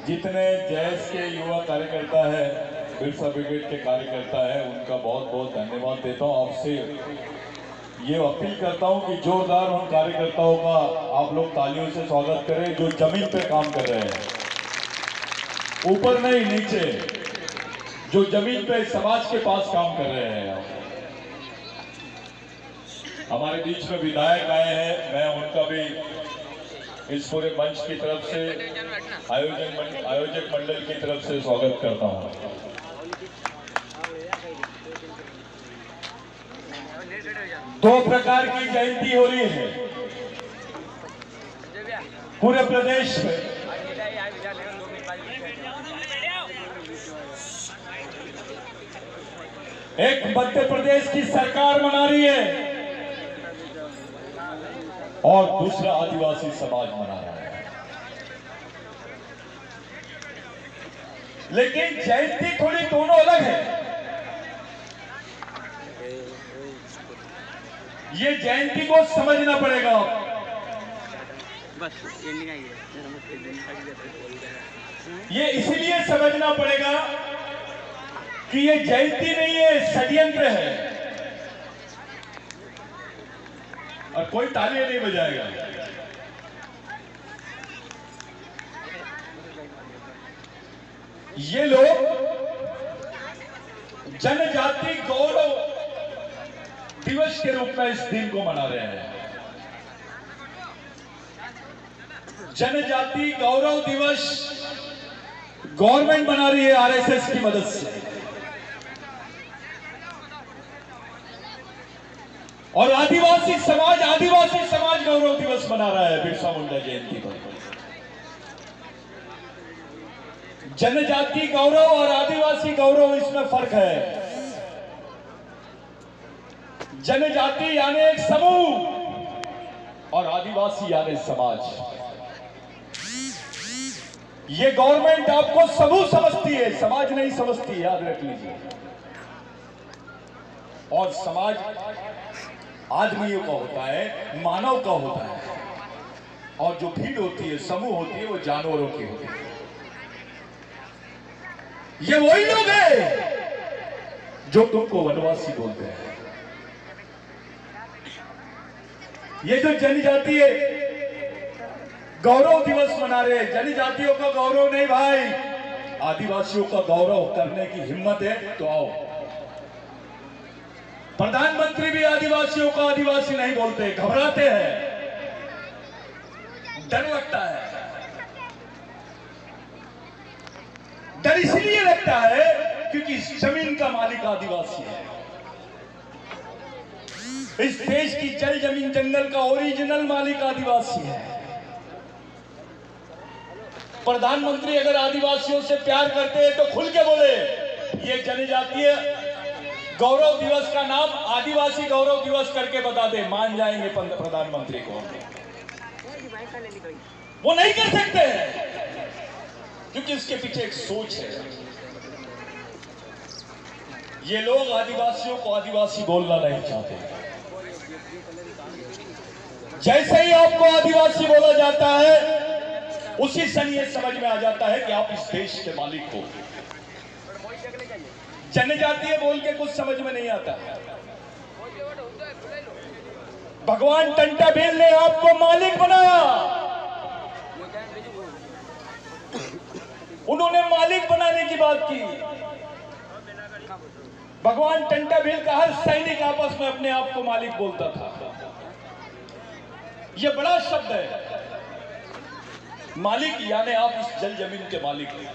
जितने जैस के युवा कार्यकर्ता है, बिरसा ब्रिगेड के कार्यकर्ता है, उनका बहुत बहुत धन्यवाद देता हूँ। आपसे ये अपील करता हूँ कि जोरदार उन कार्यकर्ताओं का आप लोग तालियों से स्वागत करें जो जमीन पे काम कर रहे हैं, ऊपर नहीं नीचे, जो जमीन पे समाज के पास काम कर रहे हैं। हमारे बीच में विधायक आए हैं, मैं उनका भी इस पूरे मंच की तरफ से, आयोजक मंडल की तरफ से स्वागत करता हूं। दो प्रकार की जयंती हो रही है पूरे प्रदेश में। एक मध्य प्रदेश की सरकार मना रही है और दूसरा आदिवासी समाज मना रहा है। लेकिन जयंती थोड़ी दोनों अलग है। ये जयंती को समझना पड़ेगा। ये इसलिए समझना पड़ेगा कि ये जयंती नहीं है, षड्यंत्र है। और कोई तालियां नहीं बजाएगा। ये लोग जनजाति गौरव दिवस के रूप में इस दिन को मना रहे हैं। जनजाति गौरव दिवस गवर्नमेंट मना रही है आरएसएस की मदद से, और आदिवासी समाज गौरव दिवस मना रहा है बिरसा मुंडा जयंती पर। जनजाति गौरव और आदिवासी गौरव, इसमें फर्क है। जनजाति यानी एक समूह और आदिवासी यानी समाज। ये गवर्नमेंट आपको समूह समझती है, समाज नहीं समझती, याद रख लीजिए। और समाज आदमियों का होता है, मानव का होता है, और जो भीड़ होती है, समूह होती है, वो जानवरों की होती है। ये वही लोग हैं जो तुमको वनवासी बोलते हैं। ये जो जनजातीय गौरव दिवस मना रहे हैं, जनजातियों का गौरव नहीं भाई, आदिवासियों का गौरव करने की हिम्मत है तो आओ। प्रधानमंत्री भी आदिवासियों को आदिवासी नहीं बोलते, घबराते हैं, डर लगता है। डर इसलिए लगता है क्योंकि इस जमीन का मालिक आदिवासी है। इस देश की जल जमीन जंगल का ओरिजिनल मालिक आदिवासी है। प्रधानमंत्री अगर आदिवासियों से प्यार करते हैं तो खुल के बोले, ये जनजातीय गौरव दिवस का नाम आदिवासी गौरव दिवस करके बता दे, मान जाएंगे प्रधानमंत्री को। वो नहीं कर सकते हैं क्योंकि इसके पीछे एक सोच है। ये लोग आदिवासियों को आदिवासी बोलना नहीं चाहते। जैसे ही आपको आदिवासी बोला जाता है, उसी क्षण ये समझ में आ जाता है कि आप इस देश के मालिक हो। जनजातीय बोल के कुछ समझ में नहीं आता। भगवान टंटाबेल ने आपको मालिक बनाया। उन्होंने मालिक बनाने की बात की। भगवान टंटाबेल का हर सैनिक आपस में अपने आप को मालिक बोलता था। यह बड़ा शब्द है, मालिक, यानी आप इस जल जमीन के मालिक हैं।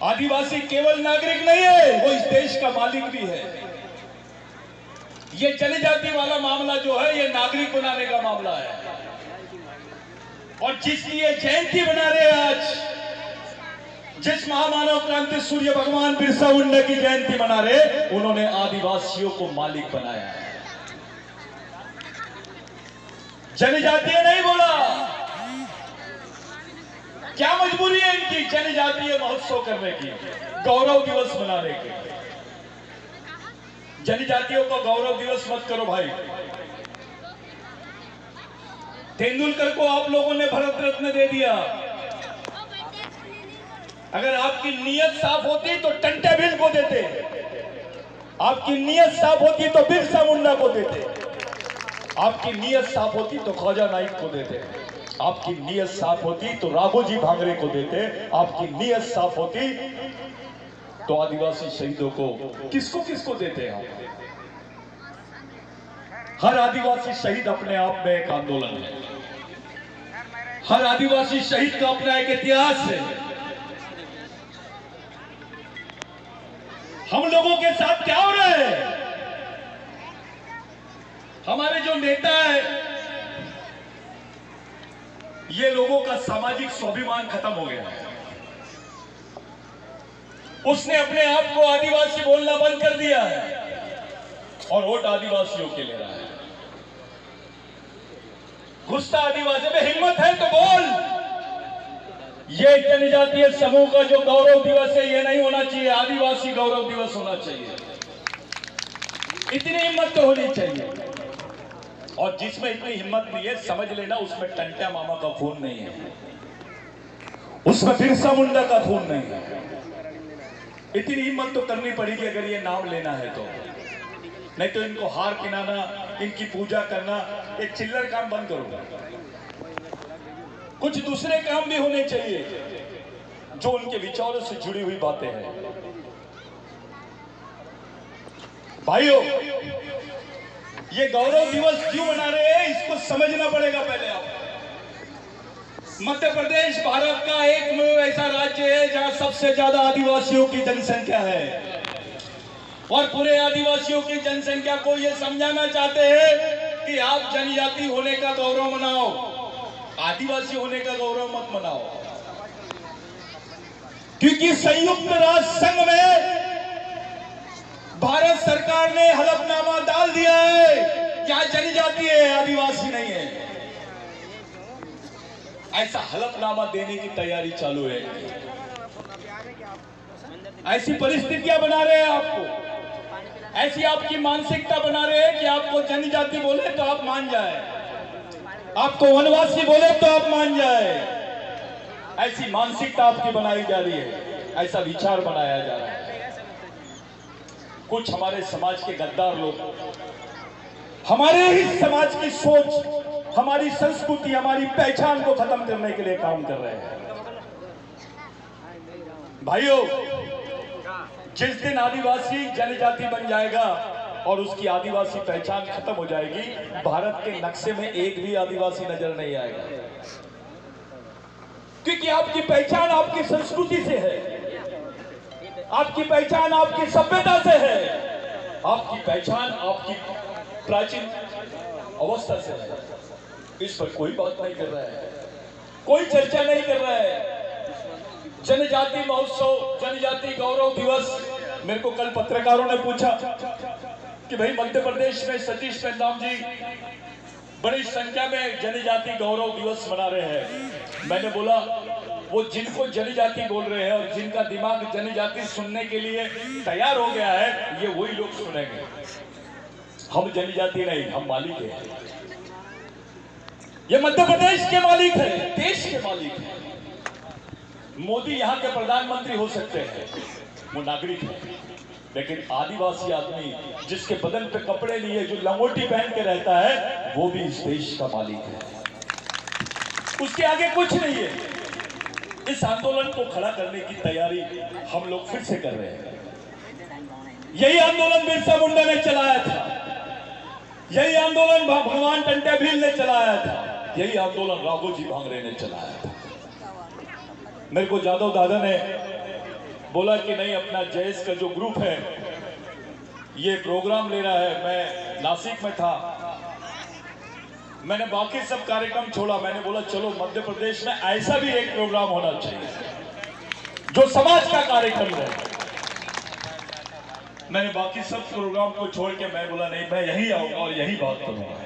आदिवासी केवल नागरिक नहीं है, वो इस देश का मालिक भी है। ये जनजाति वाला मामला जो है, ये नागरिक बनाने का मामला है। और जिसलिए जयंती बना रहे हैं आज, जिस महामानव क्रांति सूर्य भगवान बिरसा मुंडा की जयंती मना रहे, उन्होंने आदिवासियों को मालिक बनाया है। जनजातीय नहीं बोला। क्या मजबूरी है इनकी जनजातीय महोत्सव करने की, गौरव दिवस मनाने की? जनजातियों को गौरव दिवस मत करो भाई। तेंदुलकर को आप लोगों ने भारत रत्न दे दिया, अगर आपकी नीयत साफ होती तो टंटे बिल को देते, आपकी नीयत साफ होती तो बिरसा मुंडा को देते, आपकी नीयत साफ होती तो ख्वाजा नाइक को देते, आपकी नीयत साफ होती तो राघोजी भांगरे को देते, आपकी नीयत साफ होती तो आदिवासी शहीदों को किसको किसको देते हैं। हर आदिवासी शहीद अपने आप में एक आंदोलन है, हर आदिवासी शहीद का अपना एक इतिहास है। हम लोगों के साथ क्या हो रहा है? हमारे जो नेता है, ये लोगों का सामाजिक स्वाभिमान खत्म हो गया है। उसने अपने आप को आदिवासी बोलना बंद कर दिया है और वोट आदिवासियों के ले रहा है। घुसता आदिवासी में हिम्मत है तो बोल। ये जनजातीय समूह का जो गौरव दिवस है, ये नहीं होना चाहिए, आदिवासी गौरव दिवस होना चाहिए। इतनी हिम्मत तो होनी चाहिए। और जिसमें इतनी हिम्मत नहीं है, समझ लेना उसमें टंटा मामा का खून नहीं है, उसमें बिरसा मुंडा का खून नहीं है। इतनी हिम्मत तो करनी पड़ेगी अगर ये नाम लेना है तो, नहीं तो इनको हार पिनाना, इनकी पूजा करना, एक चिल्लर काम बंद करो। कुछ दूसरे काम भी होने चाहिए जो उनके विचारों से जुड़ी हुई बातें हैं। भाइयों, ये गौरव दिवस क्यों मना रहे हैं इसको समझना पड़ेगा पहले आप। मध्य प्रदेश भारत का एकमात्र ऐसा राज्य है जहां सबसे ज्यादा आदिवासियों की जनसंख्या है, और पूरे आदिवासियों की जनसंख्या को ये समझाना चाहते हैं कि आप जनजाति होने का गौरव मनाओ, आदिवासी होने का गौरव मत मनाओ। क्योंकि संयुक्त राष्ट्र संघ में भारत सरकार ने हलफनामा डाल दिया है, यहां जनजाति है, आदिवासी नहीं है। ऐसा हलफनामा देने की तैयारी चालू है। ऐसी परिस्थितियां बना रहे हैं आपको, ऐसी आपकी मानसिकता बना रहे हैं कि आपको जनजाति बोले तो आप मान जाए, आपको वनवासी बोले तो आप मान जाए। ऐसी मानसिकता आपकी बनाई जा रही है, ऐसा विचार बनाया जा रहा है। कुछ हमारे समाज के गद्दार लोग हमारे ही समाज की सोच, हमारी संस्कृति, हमारी पहचान को खत्म करने के लिए काम कर रहे हैं। भाइयों, जिस दिन आदिवासी जनजाति बन जाएगा और उसकी आदिवासी पहचान खत्म हो जाएगी, भारत के नक्शे में एक भी आदिवासी नजर नहीं आएगा। क्योंकि आपकी पहचान आपकी संस्कृति से है, आपकी पहचान आपकी सभ्यता से है, आपकी पहचान आपकी प्राचीन अवस्था से है। इस पर कोई बात नहीं कर रहा है, कोई चर्चा नहीं कर रहा है। जनजाति महोत्सव, जनजाति गौरव दिवस, मेरे को कल पत्रकारों ने पूछा कि भाई मध्य प्रदेश में सतीश पेंदाम जी बड़ी संख्या में जनजाति गौरव दिवस मना रहे हैं। मैंने बोला वो जिनको जनजाति बोल रहे हैं और जिनका दिमाग जनजाति सुनने के लिए तैयार हो गया है, ये वही लोग सुनेंगे। हम जनजाति नहीं, हम मालिक हैं। ये मध्य प्रदेश के मालिक है, देश के मालिक है। मोदी यहाँ के प्रधानमंत्री हो सकते हैं, वो नागरिक है, लेकिन आदिवासी आदमी जिसके बदन पे कपड़े लिए, जो लंगोटी पहन के रहता है, वो भी इस देश का मालिक है। उसके आगे कुछ नहीं है। इस आंदोलन को खड़ा करने की तैयारी हम लोग फिर से कर रहे हैं। यही आंदोलन बिरसा मुंडा ने चलाया था, यही आंदोलन भगवान टंटे भील ने चलाया था, यही आंदोलन राघोजी भांगरे ने चलाया था। मेरे को जादव दादा ने बोला कि नहीं, अपना जयस का जो ग्रुप है ये प्रोग्राम ले रहा है। मैं नासिक में था, मैंने बाकी सब कार्यक्रम छोड़ा। मैंने बोला चलो मध्य प्रदेश में ऐसा भी एक प्रोग्राम होना चाहिए जो समाज का कार्यक्रम है। मैंने बाकी सब प्रोग्राम को छोड़ के मैं बोला नहीं, मैं यही आऊंगा और यही बात करूंगा।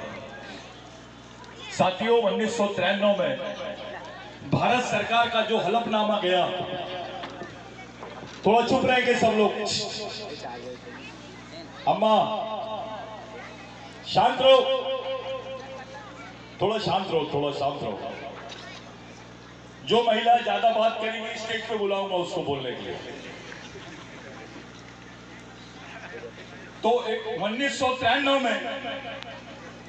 साथियों, 1993 में भारत सरकार का जो हलफनामा गया, थोड़ा चुप रहेंगे सब लोग, अम्मा शांत रहो, थोड़ा शांत रहो, थोड़ा शांत रहो। जो महिला ज्यादा बात करेंगी स्टेज पे बुलाऊंगा उसको बोलने के लिए। तो 1993 में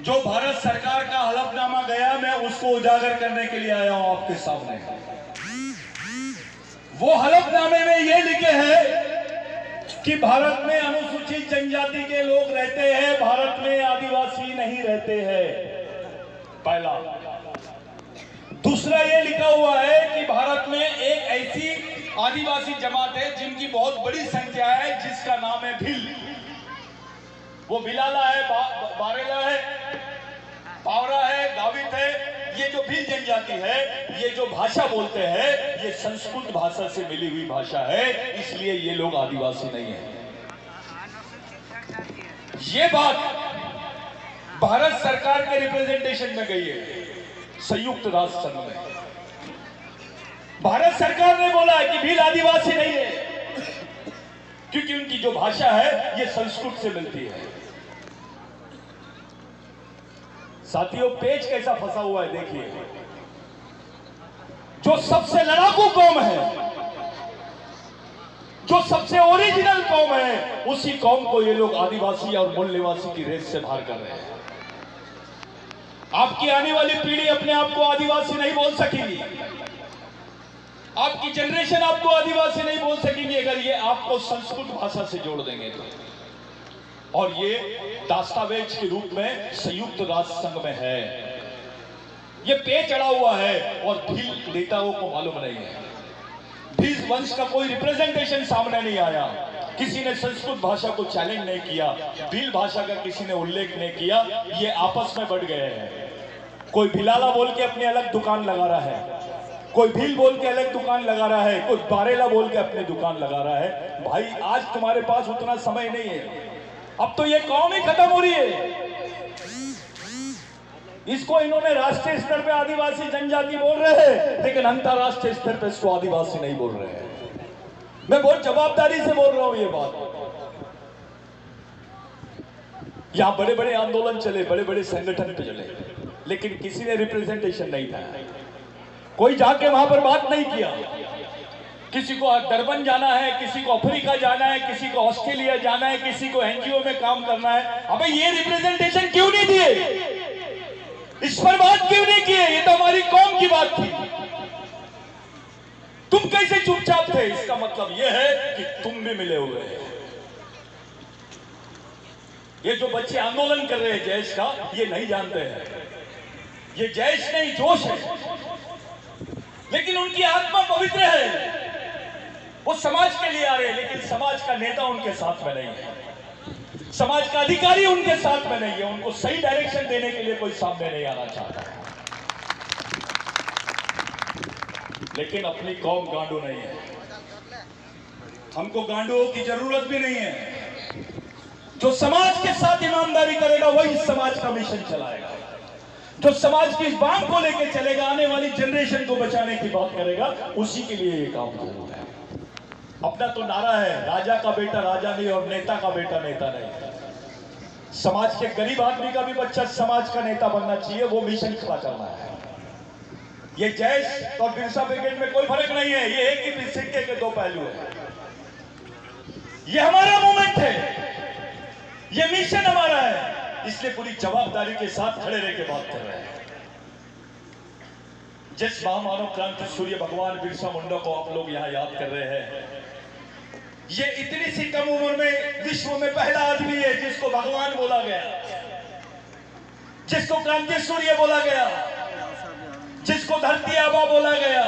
जो भारत सरकार का हलफनामा गया, मैं उसको उजागर करने के लिए आया हूं आपके सामने। वो हलफनामे में ये लिखे हैं कि भारत में अनुसूचित जनजाति के लोग रहते हैं, भारत में आदिवासी नहीं रहते हैं, पहला। दूसरा ये लिखा हुआ है कि भारत में एक ऐसी आदिवासी जमात है जिनकी बहुत बड़ी संख्या है, जिसका नाम है भील। वो भिलाला है, बारेला है, पावरा है, गावित है। ये जो भील जनजाति है, ये जो भाषा बोलते हैं, ये संस्कृत भाषा से मिली हुई भाषा है, इसलिए ये लोग आदिवासी नहीं है। ये बात भारत सरकार के रिप्रेजेंटेशन में गई है, संयुक्त राष्ट्र संघ में। भारत सरकार ने बोला है कि भील आदिवासी नहीं है, क्योंकि उनकी जो भाषा है ये संस्कृत से मिलती है। साथियों, पेच कैसा फंसा हुआ है देखिए। जो सबसे लड़ाकू कौम है, जो सबसे ओरिजिनल कौम है, उसी कौम को ये लोग आदिवासी और मूल निवासी की रेस से बाहर कर रहे हैं। आपकी आने वाली पीढ़ी अपने आप को आदिवासी नहीं बोल सकेगी, आपकी जनरेशन आपको आदिवासी नहीं बोल सकेगी अगर ये आपको संस्कृत भाषा से जोड़ देंगे तो। और ये दस्तावेज के रूप में संयुक्त राष्ट्र संघ में है, ये पे चढ़ा हुआ है और भील नेताओं को मालूम नहीं है। भील वंश का कोई रिप्रेजेंटेशन सामने नहीं आया, किसी ने संस्कृत भाषा को चैलेंज नहीं किया, भील भाषा का किसी ने उल्लेख नहीं किया। ये आपस में बढ़ गए हैं। कोई भिलाला बोल के अपनी अलग दुकान लगा रहा है, कोई भील बोल के अलग दुकान लगा रहा है, कोई बारेला बोल के अपनी दुकान लगा रहा है। भाई, आज तुम्हारे पास उतना समय नहीं है, अब तो ये कौम ही खत्म हो रही है। इसको इन्होंने राष्ट्रीय स्तर पे आदिवासी जनजाति बोल रहे हैं, लेकिन अंतरराष्ट्रीय स्तर पे इसको आदिवासी नहीं बोल रहे हैं। मैं बहुत जवाबदारी से बोल रहा हूं ये बात। यहां बड़े बड़े आंदोलन चले, बड़े बड़े संगठन पे चले, लेकिन किसी ने रिप्रेजेंटेशन नहीं था। कोई जाके वहां पर बात नहीं किया। किसी को डरबन जाना है, किसी को अफ्रीका जाना है, किसी को ऑस्ट्रेलिया जाना है, किसी को एनजीओ में काम करना है। अबे ये रिप्रेजेंटेशन क्यों नहीं दिए? इस पर बात क्यों नहीं किए? ये तो हमारी कौम की बात थी। तुम कैसे चुपचाप थे? इसका मतलब यह है कि तुम भी मिले हुए हैं। ये जो बच्चे आंदोलन कर रहे हैं जैश का, ये नहीं जानते हैं ये जैश नहीं जोश है, लेकिन उनकी आत्मा पवित्र है। वो समाज के लिए आ रहे हैं, लेकिन समाज का नेता उनके साथ में नहीं है, समाज का अधिकारी उनके साथ में नहीं है। उनको सही डायरेक्शन देने के लिए कोई सामने नहीं आना चाहता, लेकिन अपनी कौम गांडू नहीं है। हमको गांडुओं की जरूरत भी नहीं है। जो समाज के साथ ईमानदारी करेगा वही समाज का मिशन चलाएगा। जो समाज की बात को लेकर चलेगा, आने वाली जनरेशन को बचाने की बात करेगा, उसी के लिए ये काम जरूर है। अपना तो नारा है, राजा का बेटा राजा नहीं और नेता का बेटा नेता नहीं। समाज के गरीब आदमी का भी बच्चा समाज का नेता बनना चाहिए, वो मिशन खड़ा करना है। ये जैश और बिरसा ब्रिगेड में कोई फर्क नहीं है, ये एक ही सिक्के के दो पहलू है। ये हमारा मूवमेंट है, ये मिशन हमारा है, इसलिए पूरी जवाबदारी के साथ खड़े रह के बात कर रहे हैं। जिस महामानव क्रांति सूर्य भगवान बिरसा मुंडा को आप लोग यहाँ याद कर रहे हैं, ये इतनी सी कम उम्र में विश्व में पहला आदमी है जिसको भगवान बोला गया, जिसको क्रांति सूर्य बोला गया, जिसको धरती आबा बोला गया।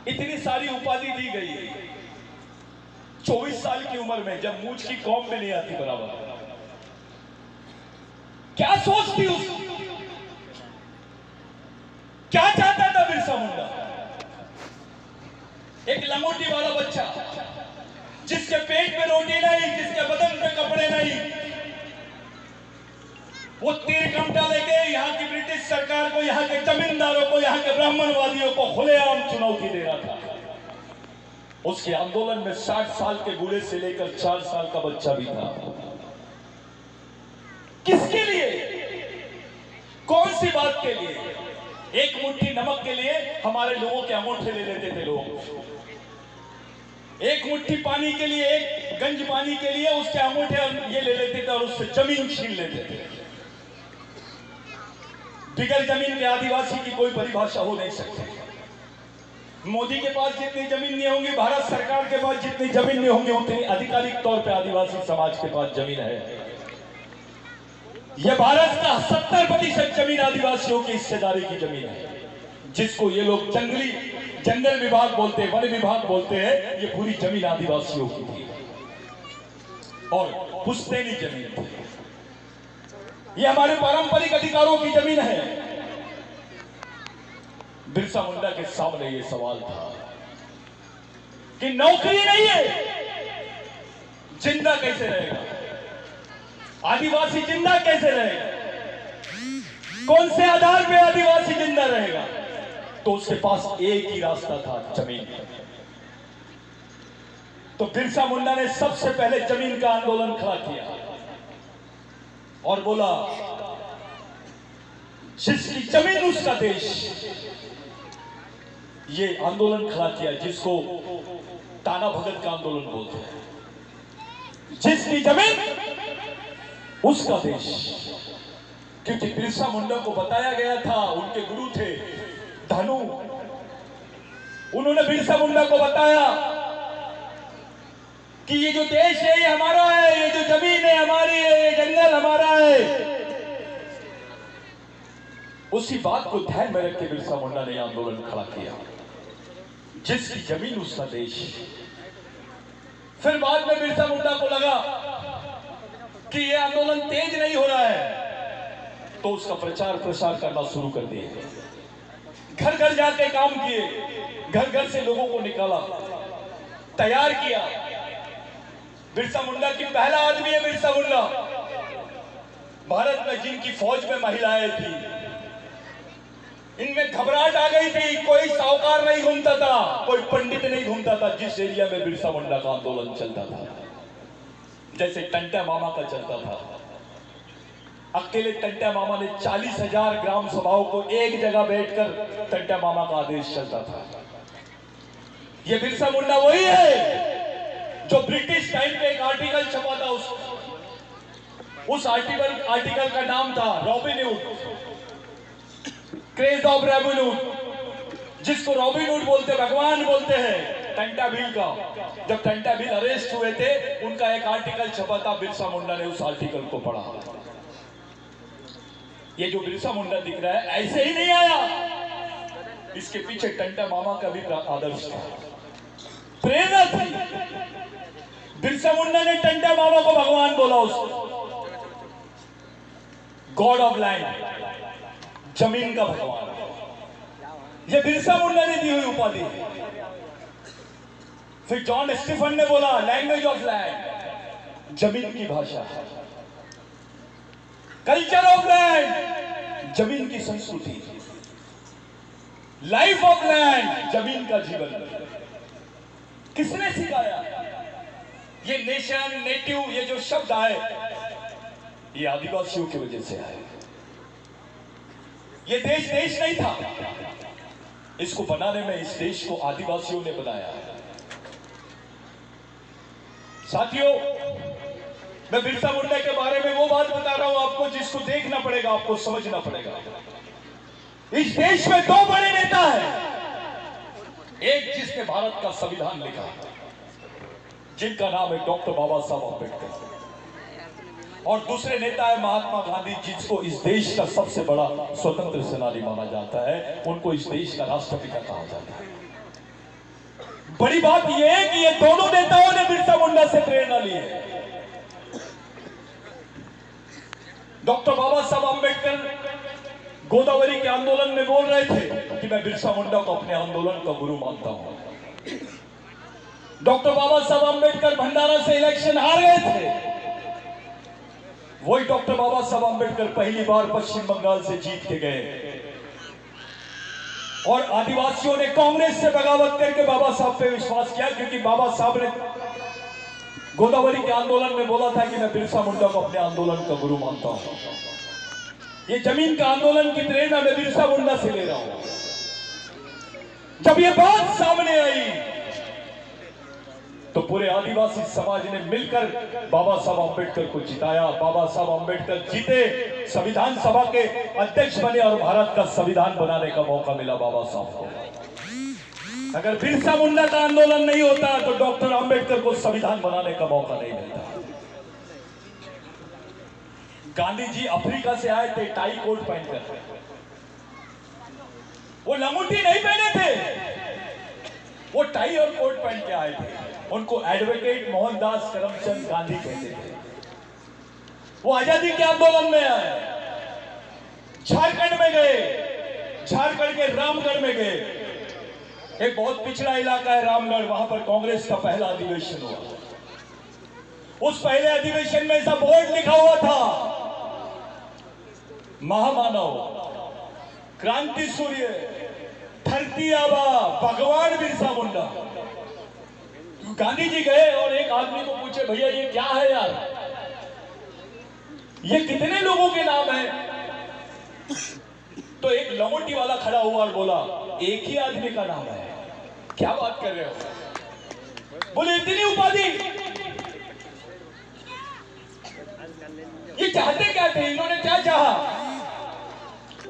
इतनी सारी उपाधि दी गई 24 साल की उम्र में, जब मूछ की कौम में नहीं आती बराबर। क्या सोच थी उसकी? क्या चाहता था बिरसा मुंडा? एक लंगोटी वाला बच्चा, जिसके पेट में रोटी नहीं, जिसके बदन पे कपड़े नहीं, वो तीर कमटा लेके यहाँ की ब्रिटिश सरकार को, यहाँ के जमींदारों को, यहाँ के ब्राह्मणवादियों को खुलेआम चुनौती दे रहा था। उसके आंदोलन में 60 साल के बूढ़े से लेकर 4 साल का बच्चा भी था। किसके लिए? कौन सी बात के लिए? एक मुट्ठी नमक के लिए हमारे लोगों के अंगूठे ले लेते थे लोग। एक मुट्ठी पानी के लिए, एक गंज पानी के लिए उसके अंगूठे ये ले लेते थे और उससे जमीन छीन लेते थे। बिगर जमीन के आदिवासी की कोई परिभाषा हो नहीं सकती। मोदी के पास जितनी जमीन नहीं होंगी, भारत सरकार के पास जितनी जमीन नहीं होंगी, उतनी आधिकारिक तौर पे आदिवासी समाज के पास जमीन है। यह भारत का 70% जमीन आदिवासियों की हिस्सेदारी की जमीन है, जिसको ये लोग जंगल विभाग बोलते हैं, वन विभाग बोलते हैं। ये पूरी जमीन आदिवासियों की थी और पुश्तैनी जमीन थी। ये हमारे पारंपरिक अधिकारों की जमीन है। बिरसा मुंडा के सामने ये सवाल था कि नौकरी नहीं है, जिंदा कैसे रहेगा? आदिवासी जिंदा कैसे रहेगा? कौन से आधार पे आदिवासी जिंदा रहेगा? तो उसके पास एक ही रास्ता था, जमीन। तो बिरसा मुंडा ने सबसे पहले जमीन का आंदोलन खड़ा किया और बोला, जिसकी जमीन उसका देश। ये आंदोलन खड़ा किया जिसको ताना भगत का आंदोलन बोलते हैं। जिसकी जमीन उसका देश, क्योंकि बिरसा मुंडा को बताया गया था, उनके गुरु थे धनु, उन्होंने बिरसा मुंडा को बताया कि ये जो देश है ये हमारा है, ये जो जमीन है हमारी है, ये जंगल हमारा है। उसी बात को ध्यान में रख के बिरसा मुंडा ने आंदोलन खड़ा किया, जिसकी जमीन उसका देश। फिर बाद में बिरसा मुंडा को लगा कि ये आंदोलन तेज नहीं हो रहा है, तो उसका प्रचार प्रसार करना शुरू कर दिया। घर घर जाके काम किए, घर घर से लोगों को निकाला, तैयार किया। बिरसा मुंडा की पहला आदमी है बिरसा मुंडा। भारत में जिनकी फौज में महिलाएं थी, इनमें घबराहट आ गई थी। कोई साहूकार नहीं घूमता था, कोई पंडित नहीं घूमता था जिस एरिया में बिरसा मुंडा का आंदोलन चलता था। जैसे टंटा मामा का चलता था, अकेले टंटा मामा ने 40,000 ग्राम सभाओं को एक जगह बैठकर टंटा मामा का आदेश चलता था। ये बिरसा मुंडा वही है जो ब्रिटिश टाइम पे एक आर्टिकल छपा था। उस आर्टिकल का नाम था robin hood, craze of robin hood, जिसको रॉबिन हुड बोलते, भगवान बोलते हैं टंटा भील का। जब टंटा भील अरेस्ट हुए थे, उनका एक आर्टिकल छपा था, बिरसा मुंडा ने उस आर्टिकल को पढ़ा। ये जो बिरसा मुंडा दिख रहा है ऐसे ही नहीं आया, इसके पीछे टंटा मामा का भी आदर्श था, प्रेरणा थी। बिरसा मुंडा ने टंटा मामा को भगवान बोला, उसको गॉड ऑफ लैंड, जमीन का भगवान। ये बिरसा मुंडा ने दी हुई उपाधि। फिर जॉन स्टीफन ने बोला लैंग्वेज ऑफ लैंड, जमीन की भाषा। कल्चर ऑफ लैंड, जमीन की संस्कृति। लाइफ ऑफ लैंड, जमीन का जीवन। किसने सिखाया? ये नेशन, नेटिव, ये जो शब्द आए, ये आदिवासियों की वजह से आए। ये देश देश नहीं था, इसको बनाने में इस देश को आदिवासियों ने बनाया। साथियों, मैं बिरसा मुंडा के बारे में वो बात बता रहा हूं आपको जिसको देखना पड़ेगा, आपको समझना पड़ेगा। इस देश में दो बड़े नेता हैं। एक जिसने भारत का संविधान लिखा, जिनका नाम है डॉक्टर बाबा साहब अम्बेडकर, और दूसरे नेता है महात्मा गांधी, जिसको इस देश का सबसे बड़ा स्वतंत्र सेनानी माना जाता है। उनको इस देश का राष्ट्रपिता कहा जाता है। बड़ी बात यह है कि ये दोनों नेताओं ने बिरसा मुंडा से प्रेरणा ली है। डॉक्टर बाबा साहब अम्बेडकर गोदावरी के आंदोलन में बोल रहे थे कि मैं बिरसा मुंडा को अपने आंदोलन का गुरु मानता हूं। डॉक्टर बाबा साहब अम्बेडकर भंडारा से इलेक्शन हार गए थे। वही डॉक्टर बाबा साहब अम्बेडकर पहली बार पश्चिम बंगाल से जीत के गए और आदिवासियों ने कांग्रेस से बगावत करके बाबा साहब पे विश्वास किया, क्योंकि बाबा साहब ने गोदावरी के आंदोलन में बोला था कि मैं बिरसा मुंडा को अपने आंदोलन का गुरु मानता हूं। ये जमीन का आंदोलन की प्रेरणा मैं बिरसा मुंडा से ले रहा हूं। जब ये बात सामने आई तो पूरे आदिवासी समाज ने मिलकर बाबा साहब अम्बेडकर को जिताया। बाबा साहब अम्बेडकर जीते, संविधान सभा के अध्यक्ष बने और भारत का संविधान बनाने का मौका मिला बाबा साहब को। अगर बिरसा मुंडा का आंदोलन नहीं होता तो डॉक्टर अम्बेडकर को संविधान बनाने का मौका नहीं मिलता। गांधी जी अफ्रीका से आए थे टाई कोट पहनकर, वो लंगोटी नहीं पहने थे, वो टाई और कोट पहन के आए थे। उनको एडवोकेट मोहनदास करमचंद गांधी कहते थे। वो आजादी के आंदोलन में आए, झारखंड में गए, झारखंड के रामगढ़ में गए। एक बहुत पिछड़ा इलाका है रामगढ़, वहां पर कांग्रेस का पहला अधिवेशन हुआ। उस पहले अधिवेशन में ऐसा बोर्ड लिखा हुआ था, महामानव, क्रांति सूर्य, धरती आबा, भगवान बिरसा मुंडा। गांधी जी गए और एक आदमी को पूछे, भैया ये क्या है यार, ये कितने लोगों के नाम है? तो एक लंगोटी वाला खड़ा हुआ और बोला, एक ही आदमी का नाम है। क्या बात कर रहे हो? बोले इतनी उपाधि, ये चाहते क्या थे, इन्होंने क्या चाहा?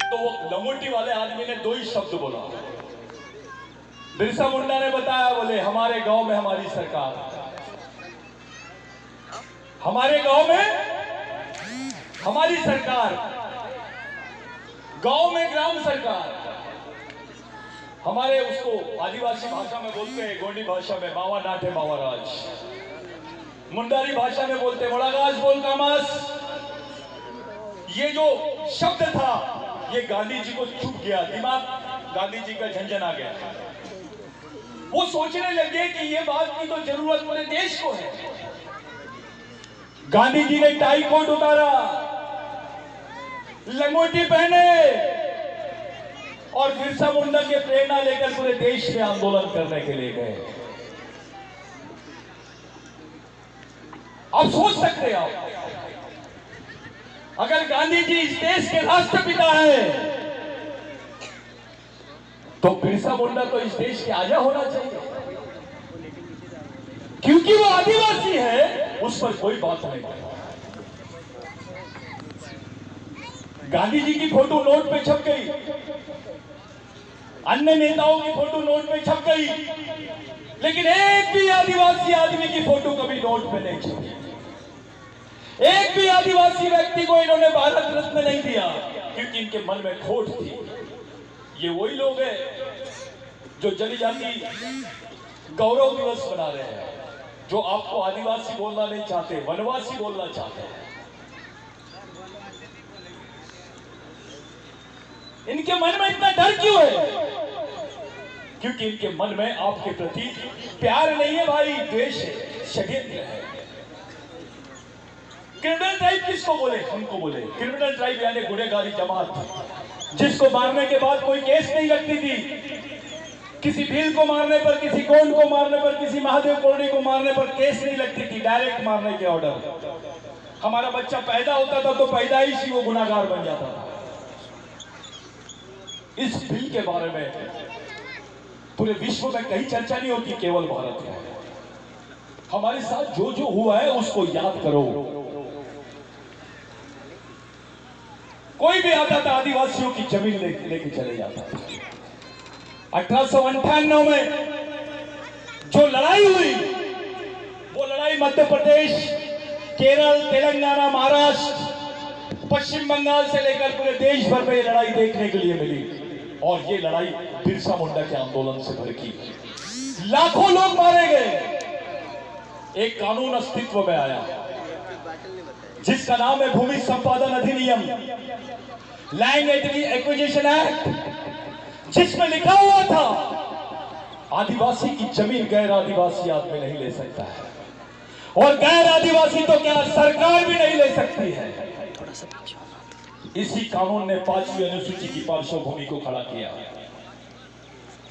तो वो लंगोटी वाले आदमी ने दो ही शब्द बोला। बिरसा मुंडा ने बताया, बोले हमारे गांव में हमारी सरकार, हमारे गांव में हमारी सरकार, गांव में ग्राम सरकार। हमारे उसको आदिवासी भाषा में बोलते हैं, गोंडी भाषा में मावा नाटे मावा राज, मुंडारी भाषा में बोलते मोड़ागाज बोल कामास। ये जो शब्द था ये गांधी जी को चुप गया, दिमाग गांधी जी का झंझन आ गया। वो सोचने लगे कि ये बात की तो जरूरत पूरे देश को है। गांधी जी ने टाई कोट उतारा, लंगोटी पहने और बिरसा मुंडा के प्रेरणा लेकर पूरे देश में आंदोलन करने के लिए गए। आप सोच सकते हैं, आप अगर गांधी जी इस देश के राष्ट्रपिता हैं तो बिरसा मुंडा तो इस देश के आजा होना चाहिए, क्योंकि वो आदिवासी है, उस पर कोई बात नहीं। गांधी जी की फोटो नोट पे छप गई, अन्य नेताओं की फोटो नोट पे छप गई, लेकिन एक भी आदिवासी आदमी की फोटो कभी नोट पे नहीं छपी। एक भी आदिवासी व्यक्ति को इन्होंने भारत रत्न नहीं दिया, क्योंकि इनके मन में खोट थी। ये वही लोग हैं जो जनजाति गौरव दिवस मना रहे हैं, जो आपको आदिवासी बोलना नहीं चाहते, वनवासी बोलना चाहते हैं। इनके मन में इतना डर क्यों है? क्योंकि इनके मन में आपके प्रति प्यार नहीं है भाई, द्वेष है, षड्यंत्र है। क्रिमिनल ट्राइब किसको बोले? हमको बोले क्रिमिनल ट्राइब, यानी गुनहगारी जमात, जिसको मारने के बाद कोई केस नहीं लगती थी। किसी भील को मारने पर, किसी गोंड को मारने पर, किसी महादेव कोरडी को मारने पर केस नहीं लगती थी, डायरेक्ट मारने के ऑर्डर। हमारा बच्चा पैदा होता था तो पैदाइश ही वो गुनाहगार बन जाता था। इस बिल के बारे में पूरे विश्व में कहीं चर्चा नहीं होती, केवल भारत में। हमारे साथ जो जो हुआ है उसको याद करो। कोई भी आता था आदिवासियों की जमीन लेके चले जाता था। 1898 में जो लड़ाई हुई, वो लड़ाई मध्य प्रदेश, केरल, तेलंगाना, महाराष्ट्र, पश्चिम बंगाल से लेकर पूरे देश भर में ये लड़ाई देखने के लिए मिली। और ये लड़ाई बिरसा मुंडा के आंदोलन से भड़की, लाखों लोग मारे गए। एक कानून अस्तित्व में आया जिसका नाम है भूमि संपादन अधिनियम, लैंड एक्विजिशन एक्ट, जिसमें लिखा हुआ था आदिवासी की जमीन गैर आदिवासी आदमी नहीं ले सकता है, और गैर आदिवासी तो क्या सरकार भी नहीं ले सकती है। इसी कानून ने 5वीं अनुसूची की पार्श्वभूमि को खड़ा किया।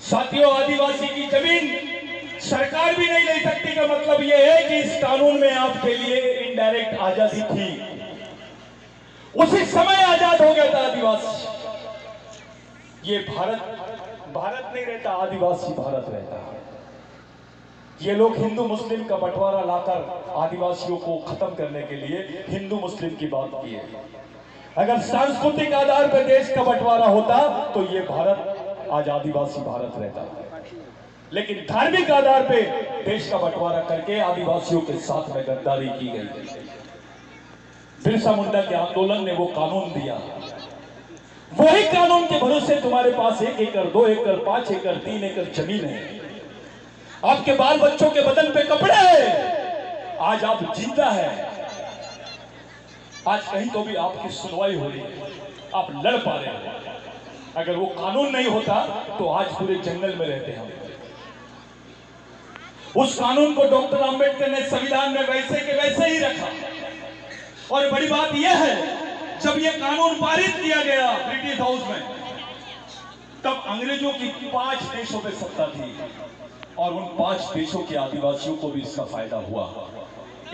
साथियों, आदिवासी की जमीन सरकार भी नहीं ले सकती का मतलब यह है कि इस कानून में आपके लिए इनडायरेक्ट आजादी थी। उसी समय आजाद हो गया था आदिवासी। ये भारत नहीं रहता, आदिवासी भारत रहता। ये लोग हिंदू मुस्लिम का बंटवारा लाकर आदिवासियों को खत्म करने के लिए हिंदू मुस्लिम की बात की है। अगर सांस्कृतिक आधार पर देश का बंटवारा होता तो ये भारत आज आदिवासी भारत रहता, लेकिन धार्मिक आधार पे देश का बंटवारा करके आदिवासियों के साथ में गद्दारी की गई। बिरसा मुंडा के आंदोलन ने वो कानून दिया, वही कानून के भरोसे तुम्हारे पास 1 एकड़ 2 एकड़ 5 एकड़ 3 एकड़ जमीन है, आपके बाल बच्चों के बदन पे कपड़े हैं, आज आप जिंदा है, आज कहीं तो भी आपकी सुनवाई हो रही है, आप लड़ पा रहे हैं। अगर वो कानून नहीं होता तो आज पूरे जंगल में रहते हम। उस कानून को डॉक्टर अंबेडकर ने संविधान में वैसे के वैसे ही रखा। और बड़ी बात यह है, जब यह कानून पारित किया गया ब्रिटिश हाउस में, तब अंग्रेजों की 5 देशों पे सत्ता थी और उन 5 देशों के आदिवासियों को भी इसका फायदा हुआ।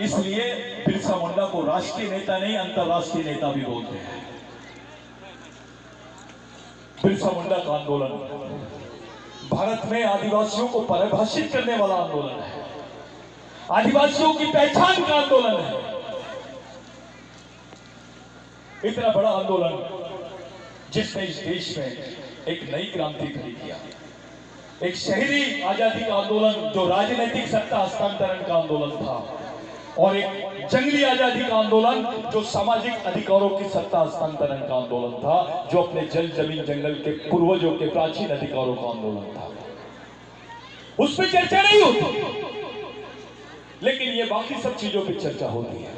इसलिए बिरसा मुंडा को राष्ट्रीय नेता नहीं, अंतरराष्ट्रीय नेता भी बोलते हैं। बिरसा मुंडा का आंदोलन भारत में आदिवासियों को परिभाषित करने वाला आंदोलन है, आदिवासियों की पहचान का आंदोलन है। इतना बड़ा आंदोलन जिसने इस देश में एक नई क्रांति खड़ी किया, एक शहरी आजादी का आंदोलन जो राजनीतिक सत्ता हस्तांतरण का आंदोलन था, और एक जंगली आजादी का आंदोलन जो सामाजिक अधिकारों की सत्ता हस्तांतरण का आंदोलन था, जो अपने जल जमीन जंगल के पूर्वजों के प्राचीन अधिकारों का आंदोलन था। उस पर चर्चा नहीं होती, लेकिन ये बाकी सब चीजों पर चर्चा होती है।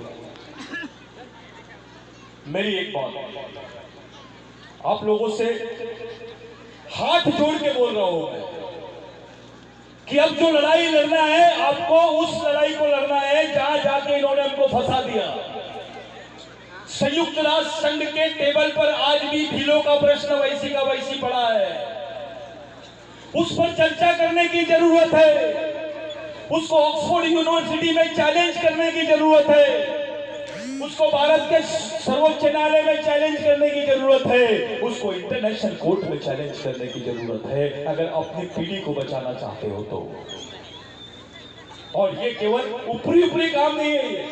मेरी एक बात आप लोगों से हाथ जोड़ के बोल रहा हूं मैं कि अब जो लड़ाई लड़ना है, आपको उस लड़ाई को लड़ना है जहां जाके इन्होंने हमको फंसा दिया। संयुक्त राष्ट्र संघ के टेबल पर आज भी भीलों का प्रश्न वैसी का वैसी पड़ा है, उस पर चर्चा करने की जरूरत है, उसको ऑक्सफोर्ड यूनिवर्सिटी में चैलेंज करने की जरूरत है, उसको भारत के सर्वोच्च न्यायालय में चैलेंज करने की जरूरत है, उसको इंटरनेशनल कोर्ट में चैलेंज करने की जरूरत है, अगर अपनी पीढ़ी को बचाना चाहते हो तो। और ये केवल ऊपरी ऊपरी काम नहीं है,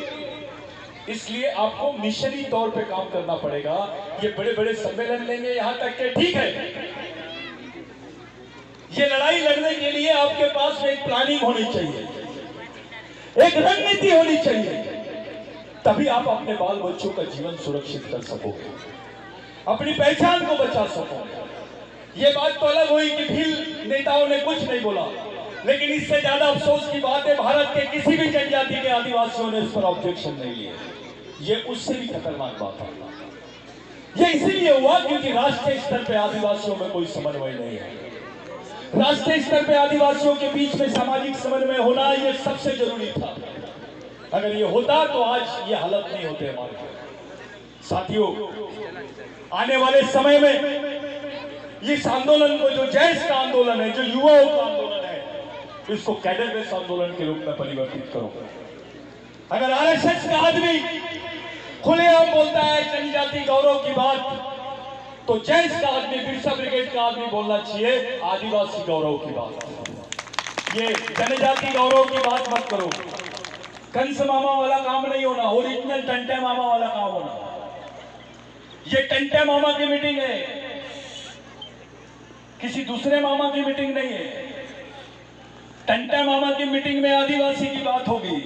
इसलिए आपको मिशनरी तौर पे काम करना पड़ेगा। ये बड़े बड़े सम्मेलन लेंगे यहां तक के ठीक है, ये लड़ाई लड़ने के लिए आपके पास एक प्लानिंग होनी चाहिए, एक रणनीति होनी चाहिए, तभी आप अपने बाल बच्चों का जीवन सुरक्षित कर सकोगे, अपनी पहचान को बचा सकोगे। ये बात तो अलग हुई कि भील नेताओं ने कुछ नहीं बोला, लेकिन इससे ज्यादा अफसोस की बात है भारत के किसी भी जनजाति के आदिवासियों ने इस पर ऑब्जेक्शन नहीं लिए। ये उससे भी खतरनाक बात है। ये इसीलिए हुआ क्योंकि राष्ट्रीय स्तर पर आदिवासियों में कोई समन्वय नहीं है। राष्ट्रीय स्तर पर आदिवासियों के बीच में सामाजिक समन्वय होना ये सबसे जरूरी था। अगर ये होता तो आज ये हालत नहीं होते हमारे साथियों। आने वाले समय में इस आंदोलन को, जो जैश का आंदोलन है, जो युवाओं का आंदोलन है, इसको कैडर बेस आंदोलन के रूप में परिवर्तित करो। अगर आरएसएस का आदमी खुलेआम बोलता है जनजाति गौरव की बात, तो जैश का आदमी, बिरसा ब्रिगेड का आदमी बोलना चाहिए आदिवासी गौरव की बात। ये जनजाति गौरव की बात मत करो। कंस मामा वाला काम नहीं होना, ओरिजिनल टंटे मामा वाला काम होना। ये टंटे मामा की मीटिंग है, किसी दूसरे मामा की मीटिंग नहीं है। टंटे मामा की मीटिंग में आदिवासी की बात होगी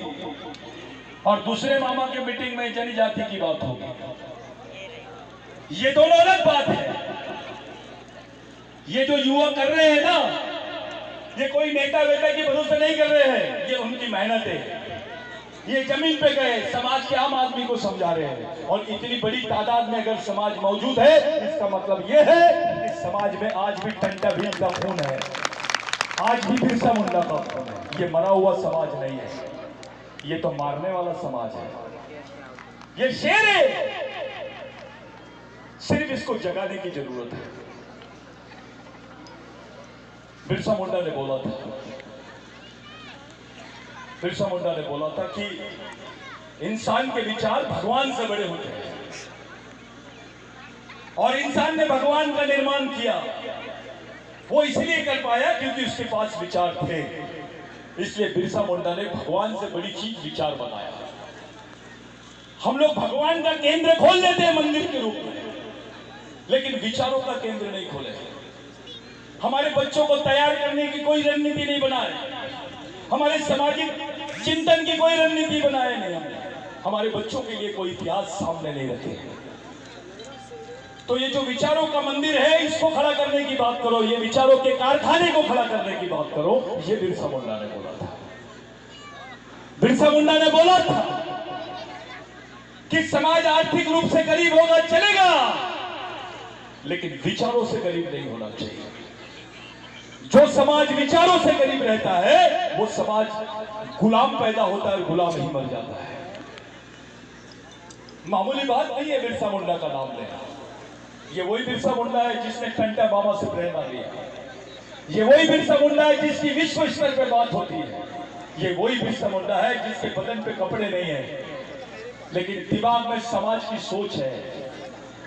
और दूसरे मामा की मीटिंग में जनजाति की बात होगी। ये दोनों अलग बात है। ये जो युवा कर रहे हैं ना, ये कोई नेता वेता के भरोसे नहीं कर रहे हैं, ये उनकी मेहनत है। ये जमीन पे गए, समाज के आम आदमी को समझा रहे हैं, और इतनी बड़ी तादाद में अगर समाज मौजूद है, इसका मतलब ये है कि समाज में आज भी टंटा भील का खून है, आज भी बिरसा मुंडा का खून है। ये मरा हुआ समाज नहीं है, ये तो मारने वाला समाज है। ये शेर है, सिर्फ इसको जगाने की जरूरत है। बिरसा मुंडा ने बोला था, बिरसा मुंडा ने बोला था कि इंसान के विचार भगवान से बड़े होते हैं। और इंसान ने भगवान का निर्माण किया। वो इसलिए कर पाया क्योंकि उसके पास विचार थे। इसलिए बिरसा मुंडा ने भगवान से बड़ी चीज विचार बनाया। हम लोग भगवान का केंद्र खोल लेते हैं मंदिर के रूप में, लेकिन विचारों का केंद्र नहीं खोले। हमारे बच्चों को तैयार करने की कोई रणनीति नहीं बनाए, हमारे सामाजिक चिंतन की कोई रणनीति बनाए नहीं, हमारे बच्चों के लिए कोई इतिहास सामने नहीं रखे। तो ये जो विचारों का मंदिर है, इसको खड़ा करने की बात करो, ये विचारों के कारखाने को खड़ा करने की बात करो। ये बिरसा मुंडा ने बोला था। बिरसा मुंडा ने बोला था कि समाज आर्थिक रूप से गरीब होगा चलेगा, लेकिन विचारों से गरीब नहीं होना चाहिए। जो समाज विचारों से गरीब रहता है, वो समाज गुलाम पैदा होता है और गुलाम ही मर जाता है। मामूली बात नहीं है बिरसा मुंडा का नाम लेना। ये वही बिरसा मुंडा है जिसने टंटा मामा से प्रेरणा लिया। ये वही बिरसा मुंडा है जिसकी विश्व स्तर पे बात होती है। ये वही बिरसा मुंडा है जिसके बदन पे कपड़े नहीं है, लेकिन दिमाग में समाज की सोच है।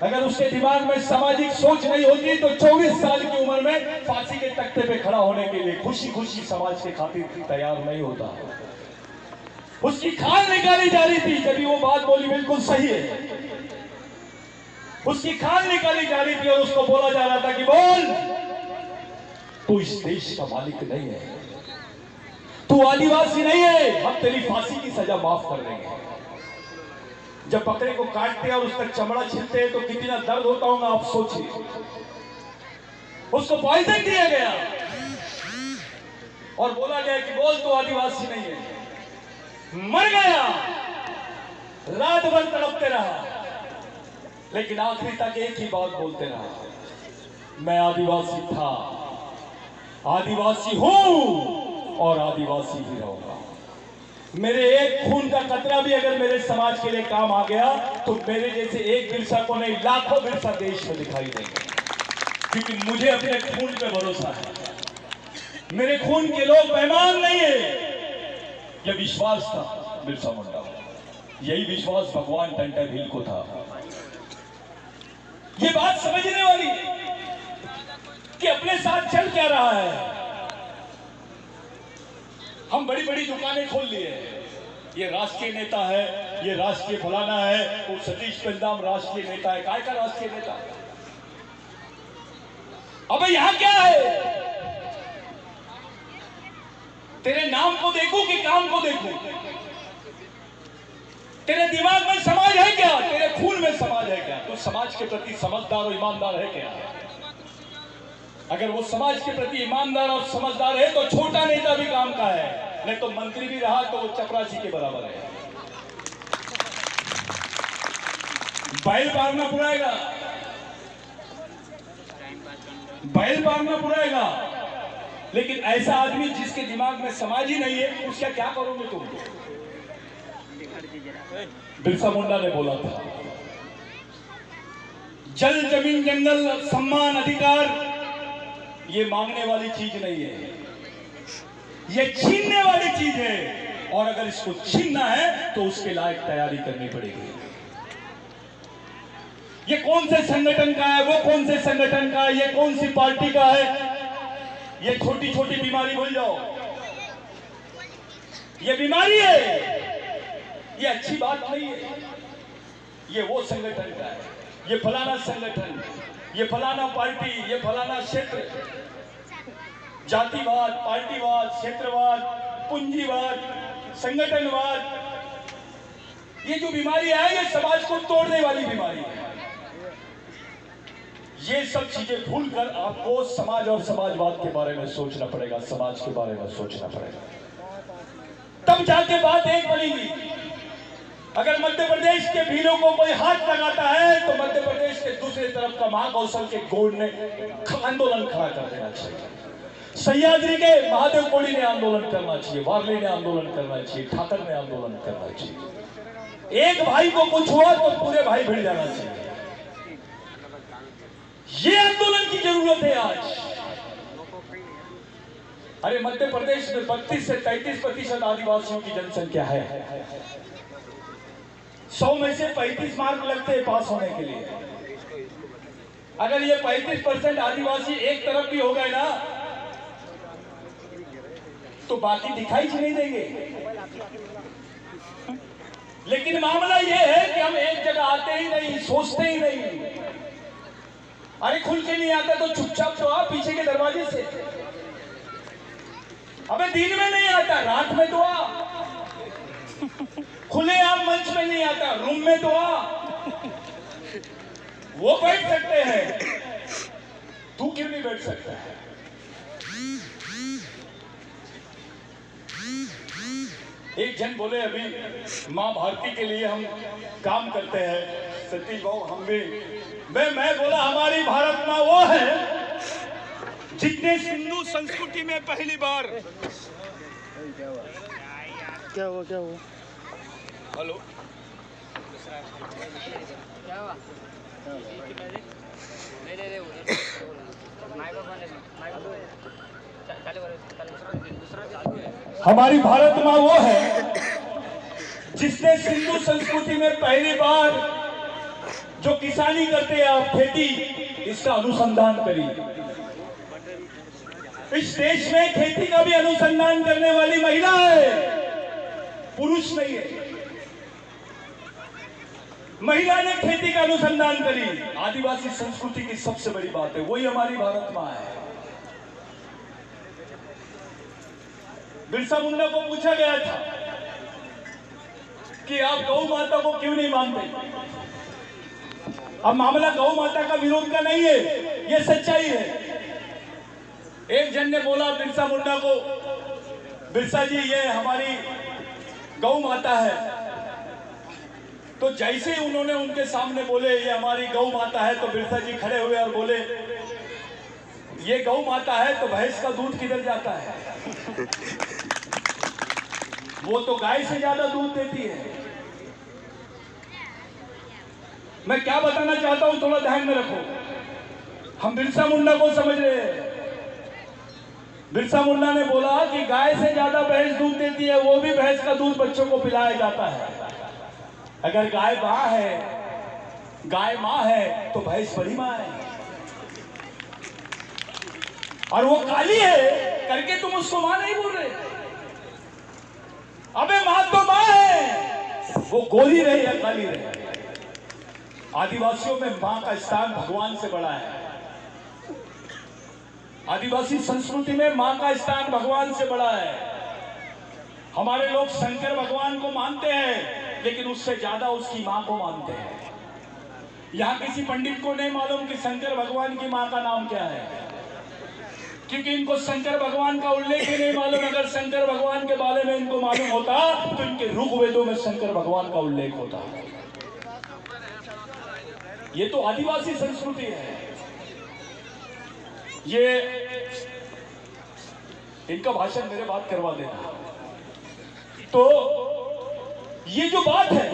अगर उसके दिमाग में सामाजिक सोच नहीं होती तो 24 साल की उम्र में फांसी के तख्ते पे खड़ा होने के लिए खुशी खुशी समाज के खातिर तैयार नहीं होता। उसकी खाल निकाली जा रही थी, जब वो बात बोली बिल्कुल सही है। उसकी खाल निकाली जा रही थी और उसको बोला जा रहा था कि बोल, तू इस देश का मालिक नहीं है, तू आदिवासी नहीं है, हम तेरी फांसी की सजा माफ कर देंगे। जब बकरे को काटते हैं और उसका चमड़ा छीलते हैं तो कितना दर्द होता होगा, आप सोचिए। उसको पॉइजन दिया गया और बोला गया कि बोल, तू आदिवासी नहीं है। मर गया, रात भर तड़पते रहा, लेकिन आखिरी तक एक ही बात बोलते रहा, मैं आदिवासी था, आदिवासी हूं और आदिवासी ही रहूंगा। मेरे एक खून का कतरा भी अगर मेरे समाज के लिए काम आ गया तो मेरे जैसे एक बिरसा को नहीं, लाखों बिरसा देश में दिखाई देंगे, क्योंकि मुझे अपने खून पे भरोसा है। मेरे खून के लोग मेहमान नहीं है। यह विश्वास था बिरसा मुंडा, यही विश्वास भगवान टंटा भील को था। ये बात समझने वाली कि अपने साथ चल क्या रहा है। हम बड़ी बड़ी दुकानें खोल लिए, ये राष्ट्रीय नेता है, ये राष्ट्रीय फलाना है, वो सतीश पेंदाम राष्ट्रीय नेता है। काय का राष्ट्रीय नेता? अबे यहां क्या है? तेरे नाम को देखूं कि काम को देखूं? तेरे दिमाग में समाज है क्या? तेरे खून में समाज है क्या? तो समाज के प्रति समझदार और ईमानदार है क्या? अगर वो समाज के प्रति ईमानदार और समझदार है तो छोटा नेता भी काम का है, नहीं तो मंत्री भी रहा तो वो चपरासी के बराबर है। बैल पालना बुराएगा, बैल पालना बुराएगा, लेकिन ऐसा आदमी जिसके दिमाग में समाज ही नहीं है, उसका क्या करोगे तुम? बिरसा मुंडा ने बोला था, जल जमीन जंगल सम्मान अधिकार ये मांगने वाली चीज नहीं है, ये छीनने वाली चीज है। और अगर इसको छीनना है तो उसके लायक तैयारी करनी पड़ेगी। ये कौन से संगठन का है, वो कौन से संगठन का है, ये कौन सी पार्टी का है, ये छोटी छोटी बीमारी भूल जाओ। ये बीमारी है, ये अच्छी बात नहीं है। ये वो संगठन का है, ये फलाना संगठन, ये फलाना पार्टी, ये फलाना क्षेत्र, जातिवाद, पार्टीवाद, क्षेत्रवाद, पूंजीवाद, संगठनवाद, ये जो बीमारी है ये समाज को तोड़ने वाली बीमारी है। ये सब चीजें भूलकर आपको समाज और समाजवाद के बारे में सोचना पड़ेगा, समाज के बारे में सोचना पड़ेगा, तब जाके बात एक बनेगी। अगर मध्य प्रदेश के भीलों को कोई हाथ लगाता है तो मध्य प्रदेश के दूसरी तरफ का महाकौशल के गोड़ ने आंदोलन खड़ा कर देना चाहिए। सह्याद्री के महादेव कोड़ी ने आंदोलन करना चाहिए, वार्ले ने आंदोलन करना चाहिए, ठाकर ने आंदोलन करना चाहिए। एक भाई को कुछ हुआ तो पूरे भाई भिड़ जाना चाहिए। ये आंदोलन की जरूरत है आज। अरे मध्य प्रदेश में 32 से 33% आदिवासियों की जनसंख्या है। 100 में से 35 मार्क लगते हैं पास होने के लिए। अगर ये 35% आदिवासी एक तरफ भी हो गए ना तो बाकी दिखाई नहीं देंगे। लेकिन मामला ये है कि हम एक जगह आते ही नहीं, सोचते ही नहीं। अरे खुल के नहीं आता तो चुपचाप तो आ पीछे के दरवाजे से। अबे दिन में नहीं आता, रात में तो आ। खुले आम मंच में नहीं आता, रूम में तो आ। वो बैठ सकते हैं, तू क्यों नहीं बैठ सकता है? एक जन बोले अभी मां भारती के लिए हम काम करते हैं, सतीश भाऊ हम भी। मैं बोला हमारी भारत मां वो है जितने सिंधु संस्कृति में पहली बार। क्या हुआ? हेलो, क्या हुआ? हमारी भारत मां वो है जिसने सिंधु संस्कृति में पहली बार जो किसानी करते हैं आप, खेती, इसका अनुसंधान करी। इस देश में खेती का भी अनुसंधान करने वाली महिला है, पुरुष नहीं है। महिला ने खेती का अनुसंधान करी। आदिवासी संस्कृति की सबसे बड़ी बात है, वही हमारी भारत मां है। बिरसा मुंडा को पूछा गया था कि आप गौ माता को क्यों नहीं मानते? अब मामला गौ माता का विरोध का नहीं है, यह सच्चाई है। एक जन ने बोला बिरसा मुंडा को, बिरसा जी ये हमारी गौ माता है। तो जैसे ही उन्होंने उनके सामने बोले ये हमारी गौ माता है, तो बिरसा जी खड़े हुए और बोले ये गौ माता है तो भैंस का दूध किधर जाता है? वो तो गाय से ज्यादा दूध देती है। मैं क्या बताना चाहता हूं, थोड़ा ध्यान में रखो। हम बिरसा मुंडा को समझ रहे हैं। बिरसा मुंडा ने बोला कि गाय से ज्यादा भैंस दूध देती है, वो भी भैंस का दूध बच्चों को पिलाया जाता है। अगर गाय मां है, गाय मां है तो भैंस बड़ी मां है, और वो काली है करके तुम उसको मां नहीं बोल रहे। अबे मां तो मां है, वो गोरी रहे या काली रहे। आदिवासियों में मां का स्थान भगवान से बड़ा है। आदिवासी संस्कृति में मां का स्थान भगवान से बड़ा है। हमारे लोग शंकर भगवान को मानते हैं, लेकिन उससे ज्यादा उसकी मां को मानते हैं। यहां किसी पंडित को नहीं मालूम कि शंकर भगवान की मां का नाम क्या है, क्योंकि इनको शंकर भगवान का उल्लेख ही नहीं मालूम। अगर शंकर भगवान के बारे में इनको मालूम होता तो इनके ऋग्वेदों में शंकर भगवान का उल्लेख होता। ये तो आदिवासी संस्कृति है। ये इनका भाषण मेरे बात करवा देना। तो ये जो बात है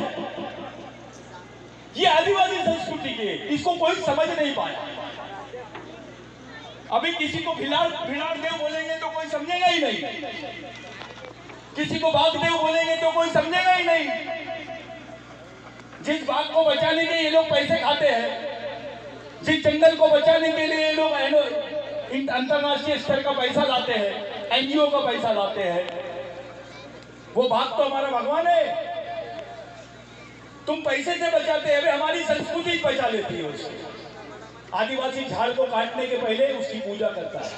ये आदिवासी संस्कृति की, इसको कोई समझ नहीं पाया। अभी किसी को भिलाड़ देव बोलेंगे तो कोई समझेगा ही नहीं, किसी को बाघदेव बोलेंगे तो कोई समझेगा ही नहीं। जिस बाघ को बचाने के ये लोग पैसे खाते हैं, जिस जंगल को बचाने के लिए ये लोग अंतरराष्ट्रीय स्तर का पैसा लाते हैं, एनजीओ का पैसा लाते हैं, वो बाघ तो हमारा भगवान है। तुम पैसे से बचाते हैं, हमारी संस्कृति बचा लेती है उसको। आदिवासी झाड़ को काटने के पहले उसकी पूजा करता है।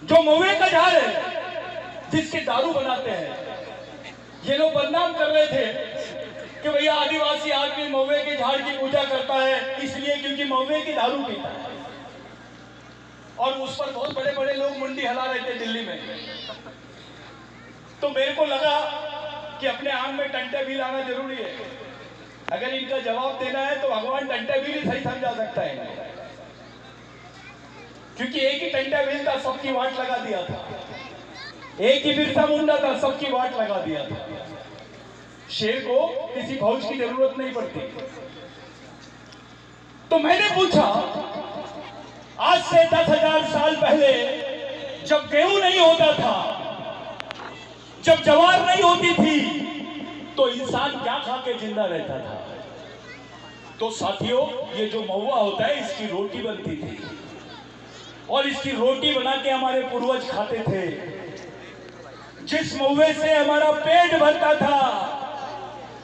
जो महुए का झाड़ है जिसके दारू बनाते हैं, ये लोग बदनाम कर रहे थे कि भैया आदिवासी आदमी महुए के झाड़ की पूजा करता है इसलिए क्योंकि महुए की दारू पीता है। और उस पर बहुत बड़े बड़े लोग मुंडी हिला रहे थे दिल्ली में। तो मेरे को लगा कि अपने आंग में टंटे भी लाना जरूरी है। अगर इनका जवाब देना है तो भगवान टंटे भी सही समझा सकता है, क्योंकि एक ही टंटा बिल था, सबकी वाट लगा दिया था। एक ही बिरसा मुंडा था, सबकी वाट लगा दिया था। शेर को किसी फौज की जरूरत नहीं पड़ती। तो मैंने पूछा, आज से 10,000 साल पहले जब गेहूं नहीं होता था, जब ज्वार नहीं होती थी, तो इंसान क्या खा के जिंदा रहता था? तो साथियों, ये जो महुआ होता है इसकी रोटी बनती थी और इसकी रोटी बना के हमारे पूर्वज खाते थे। जिस महुए से हमारा पेट भरता था,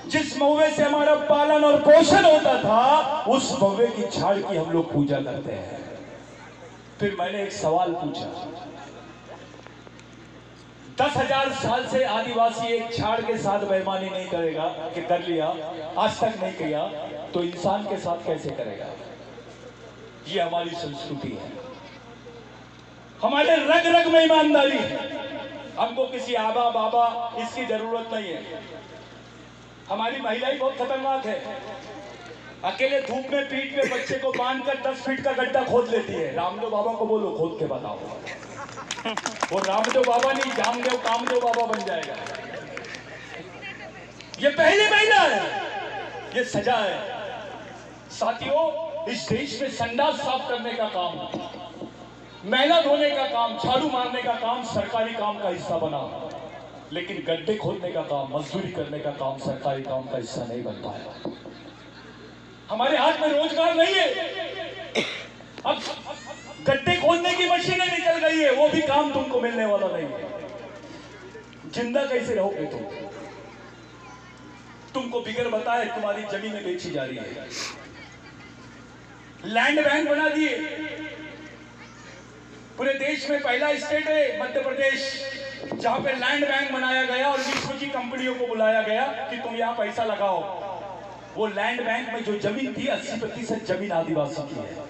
जिस महुए से हमारा पालन और पोषण होता था, उस महुए की झाड़ की हम लोग पूजा करते हैं। फिर मैंने एक सवाल पूछा, 10,000 साल से आदिवासी एक झाड़ के साथ बेईमानी नहीं करेगा कि कर लिया, आज तक नहीं किया, तो इंसान के साथ कैसे करेगा? ये हमारी संस्कृति है, हमारे रग रग में ईमानदारी है। हमको किसी आबा बाबा इसकी जरूरत नहीं है। हमारी महिलाएं बहुत खतरनाक है, अकेले धूप में पीठ में बच्चे को बांधकर 10 फीट का गड्ढा खोद लेती है। रामदेव बाबा को बोलो खोद के बताओ, वो रामदेव बाबा नहीं, जामदेव कामदेव बाबा बन जाएगा। ये पहली महिला है, ये सजा है। साथियों, इस देश में संडास साफ करने का काम, मैला धोने का काम, झाड़ू मारने का काम सरकारी काम का हिस्सा बना, लेकिन गड्ढे खोदने का काम, मजदूरी करने का काम सरकारी काम का हिस्सा नहीं बन पाया। हमारे हाथ में रोजगार नहीं है। अब गड्ढे खोदने की मशीनें निकल गई है, वो भी काम तुमको मिलने वाला नहीं है। जिंदा कैसे रहोगे तुमको बिगर बताए तुम्हारी जमीनें बेची जा रही है। लैंड बैंक बना दिए। पूरे देश में पहला स्टेट है मध्य प्रदेश, जहां पे लैंड बैंक बनाया गया और विश्व की कंपनियों को बुलाया गया कि तुम यहां पैसा लगाओ। वो लैंड बैंक में जो जमीन थी, 80% जमीन आदिवासी की है।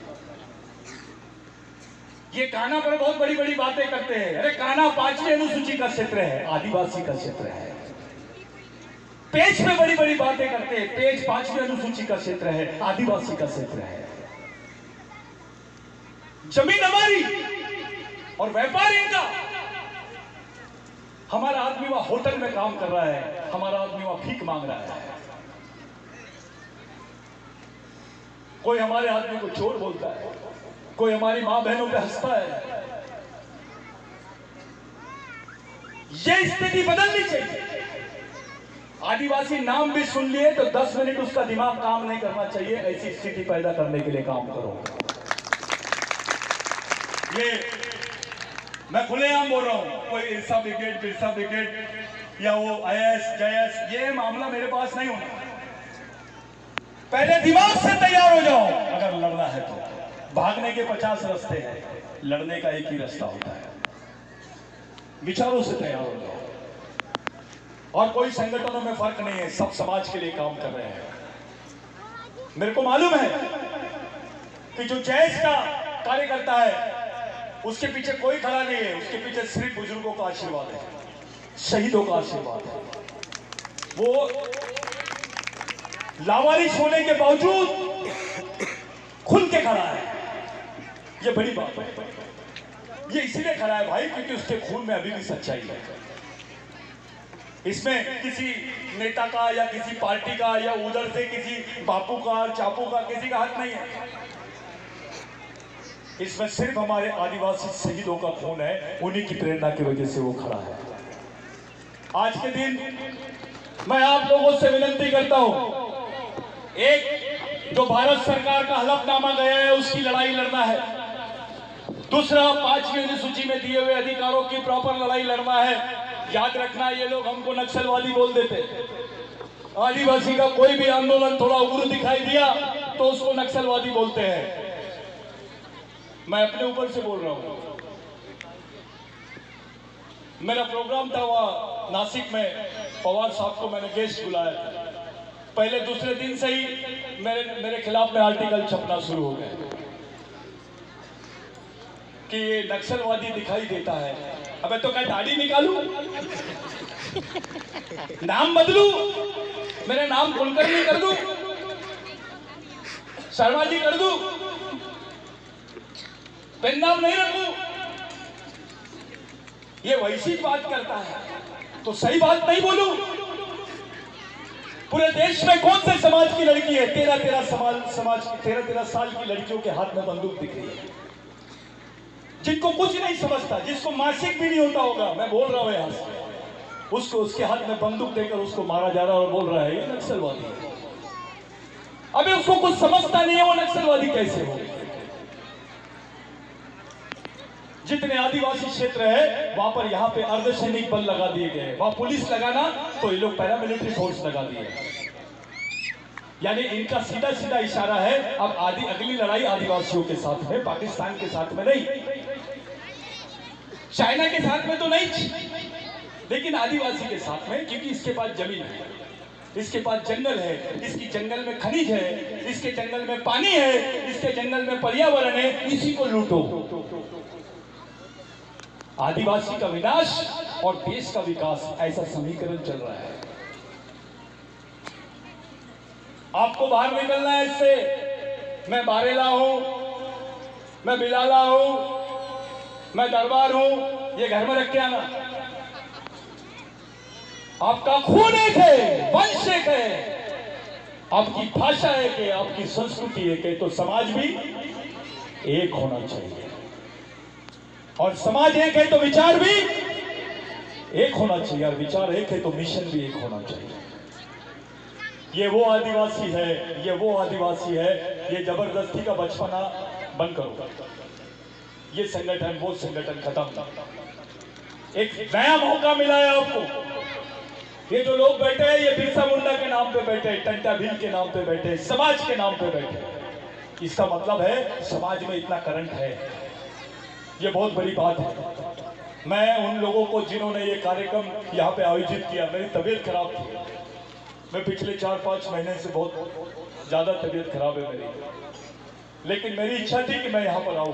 ये कान्हा पर बहुत बड़ी बड़ी बातें करते हैं। अरे कान्हा 5वीं अनुसूची का क्षेत्र है, आदिवासी का क्षेत्र है। पेज पे बड़ी बड़ी बातें करते हैं, पेज 5वीं अनुसूची का क्षेत्र है, आदिवासी का क्षेत्र है। जमीन हमारी और व्यापार इनका। हमारा आदमी वहां होटल में काम कर रहा है, हमारा आदमी वहां भीख मांग रहा है। कोई हमारे आदमी को चोर बोलता है, कोई हमारी मां बहनों पे हंसता है। ये स्थिति बदलनी चाहिए। आदिवासी नाम भी सुन लिए तो 10 मिनट उसका दिमाग काम नहीं करना चाहिए। ऐसी स्थिति पैदा करने के लिए काम करो। ये मैं खुलेआम बोल रहा हूं, कोई इरसा ब्रिगेड बिरसा ब्रिगेड या वो आईएएस जयस, ये मामला मेरे पास नहीं होना। पहले दिमाग से तैयार हो जाओ। अगर लड़ना है तो भागने के 50 रास्ते हैं, लड़ने का एक ही रास्ता होता है। विचारों से तैयार हो जाओ। और कोई संगठनों में फर्क नहीं है, सब समाज के लिए काम कर रहे हैं। मेरे को मालूम है कि जो जैस का कार्यकर्ता है उसके पीछे कोई खड़ा नहीं है, उसके पीछे सिर्फ बुजुर्गों का आशीर्वाद है, शहीदों का आशीर्वाद है। वो लावारिस होने के बावजूद खुल के खड़ा है। ये बड़ी बात है। ये इसीलिए खड़ा है भाई क्योंकि उसके खून में अभी भी सच्चाई है। इसमें किसी नेता का या किसी पार्टी का या उधर से किसी बापू का चापू का किसी का हाथ नहीं है। इसमें सिर्फ हमारे आदिवासी शहीदों का खून है, उन्हीं की प्रेरणा की वजह से वो खड़ा है। आज के दिन मैं आप लोगों से विनती करता हूं, एक जो भारत सरकार का हलफनामा गया है उसकी लड़ाई लड़ना है। दूसरा, 5वीं अनुसूची में दिए हुए अधिकारों की प्रॉपर लड़ाई लड़ना है। याद रखना, ये लोग हमको नक्सलवादी बोल देते। आदिवासी का कोई भी आंदोलन थोड़ा उग्र दिखाई दिया तो उसको नक्सलवादी बोलते हैं। मैं अपने ऊपर से बोल रहा हूं। मेरा प्रोग्राम था वहां नासिक में, पवार साहब को मैंने गेस्ट बुलाया। पहले दूसरे दिन से ही मेरे खिलाफ में आर्टिकल छपना शुरू हो गए कि ये नक्सलवादी दिखाई देता है। अबे तो क्या दाढ़ी निकालूं, नाम बदलूं, मेरा नाम कुलकर्णी कर दूं, शर्मा जी कर दूं, पेन नाम नहीं रखूं? ये वैसी बात करता है तो सही बात नहीं बोलूं? पूरे देश में कौन से समाज की लड़की है 13 साल की लड़कियों के हाथ में बंदूक दिख रही है, जिनको कुछ नहीं समझता, जिसको मासिक भी नहीं होता होगा, मैं बोल रहा हूं यहां से, उसको उसके हाथ में बंदूक देकर उसको मारा जा रहा है और बोल रहा है ये नक्सलवादी है। अबे उसको कुछ समझता नहीं है, वो नक्सलवादी कैसे हो? जितने आदिवासी क्षेत्र है वहां पर यहाँ पे अर्धसैनिक बल लगा दिए गए, वहां पुलिस लगाना तो ये लोग पैरामिलिट्री फोर्स लगा दिए। यानी इनका सीधा सीधा इशारा है अब अगली लड़ाई आदिवासियों के साथ में, पाकिस्तान के साथ में नहीं, चाइना के साथ में तो नहीं, लेकिन आदिवासी के साथ में, क्योंकि इसके पास जमीन है, इसके पास जंगल है, इसकी जंगल में खनिज है, इसके जंगल में पानी है, इसके जंगल में पर्यावरण है, इसी को लूटो। आदिवासी का विनाश और देश का विकास, ऐसा समीकरण चल रहा है। आपको बाहर निकलना है इससे। मैं बारेला हूं, मैं बिलाला हूं, मैं दरबार हूं, ये घर में रख के आना। आपका खून एक है, वंश एक है, आपकी भाषा एक है, आपकी संस्कृति एक है, तो समाज भी एक होना चाहिए। और समाज एक है तो विचार भी एक होना चाहिए, और विचार एक है तो मिशन भी एक होना चाहिए। ये वो आदिवासी है, ये वो आदिवासी है, ये जबरदस्ती का बचपना बंद करो, ये संगठन वो संगठन खत्म। एक नया मौका मिला है आपको। ये जो लोग बैठे हैं ये बिरसा मुंडा के नाम पे बैठे, टंटा भील के नाम पे बैठे, समाज के नाम पे बैठे। इसका मतलब है समाज में इतना करंट है, ये बहुत बड़ी बात है। मैं उन लोगों को जिन्होंने ये कार्यक्रम यहाँ पे आयोजित किया, मेरी तबीयत खराब थी, मैं पिछले 4-5 महीने से बहुत ज्यादा तबीयत खराब है मेरी, लेकिन मेरी इच्छा थी कि मैं यहाँ पर आऊँ।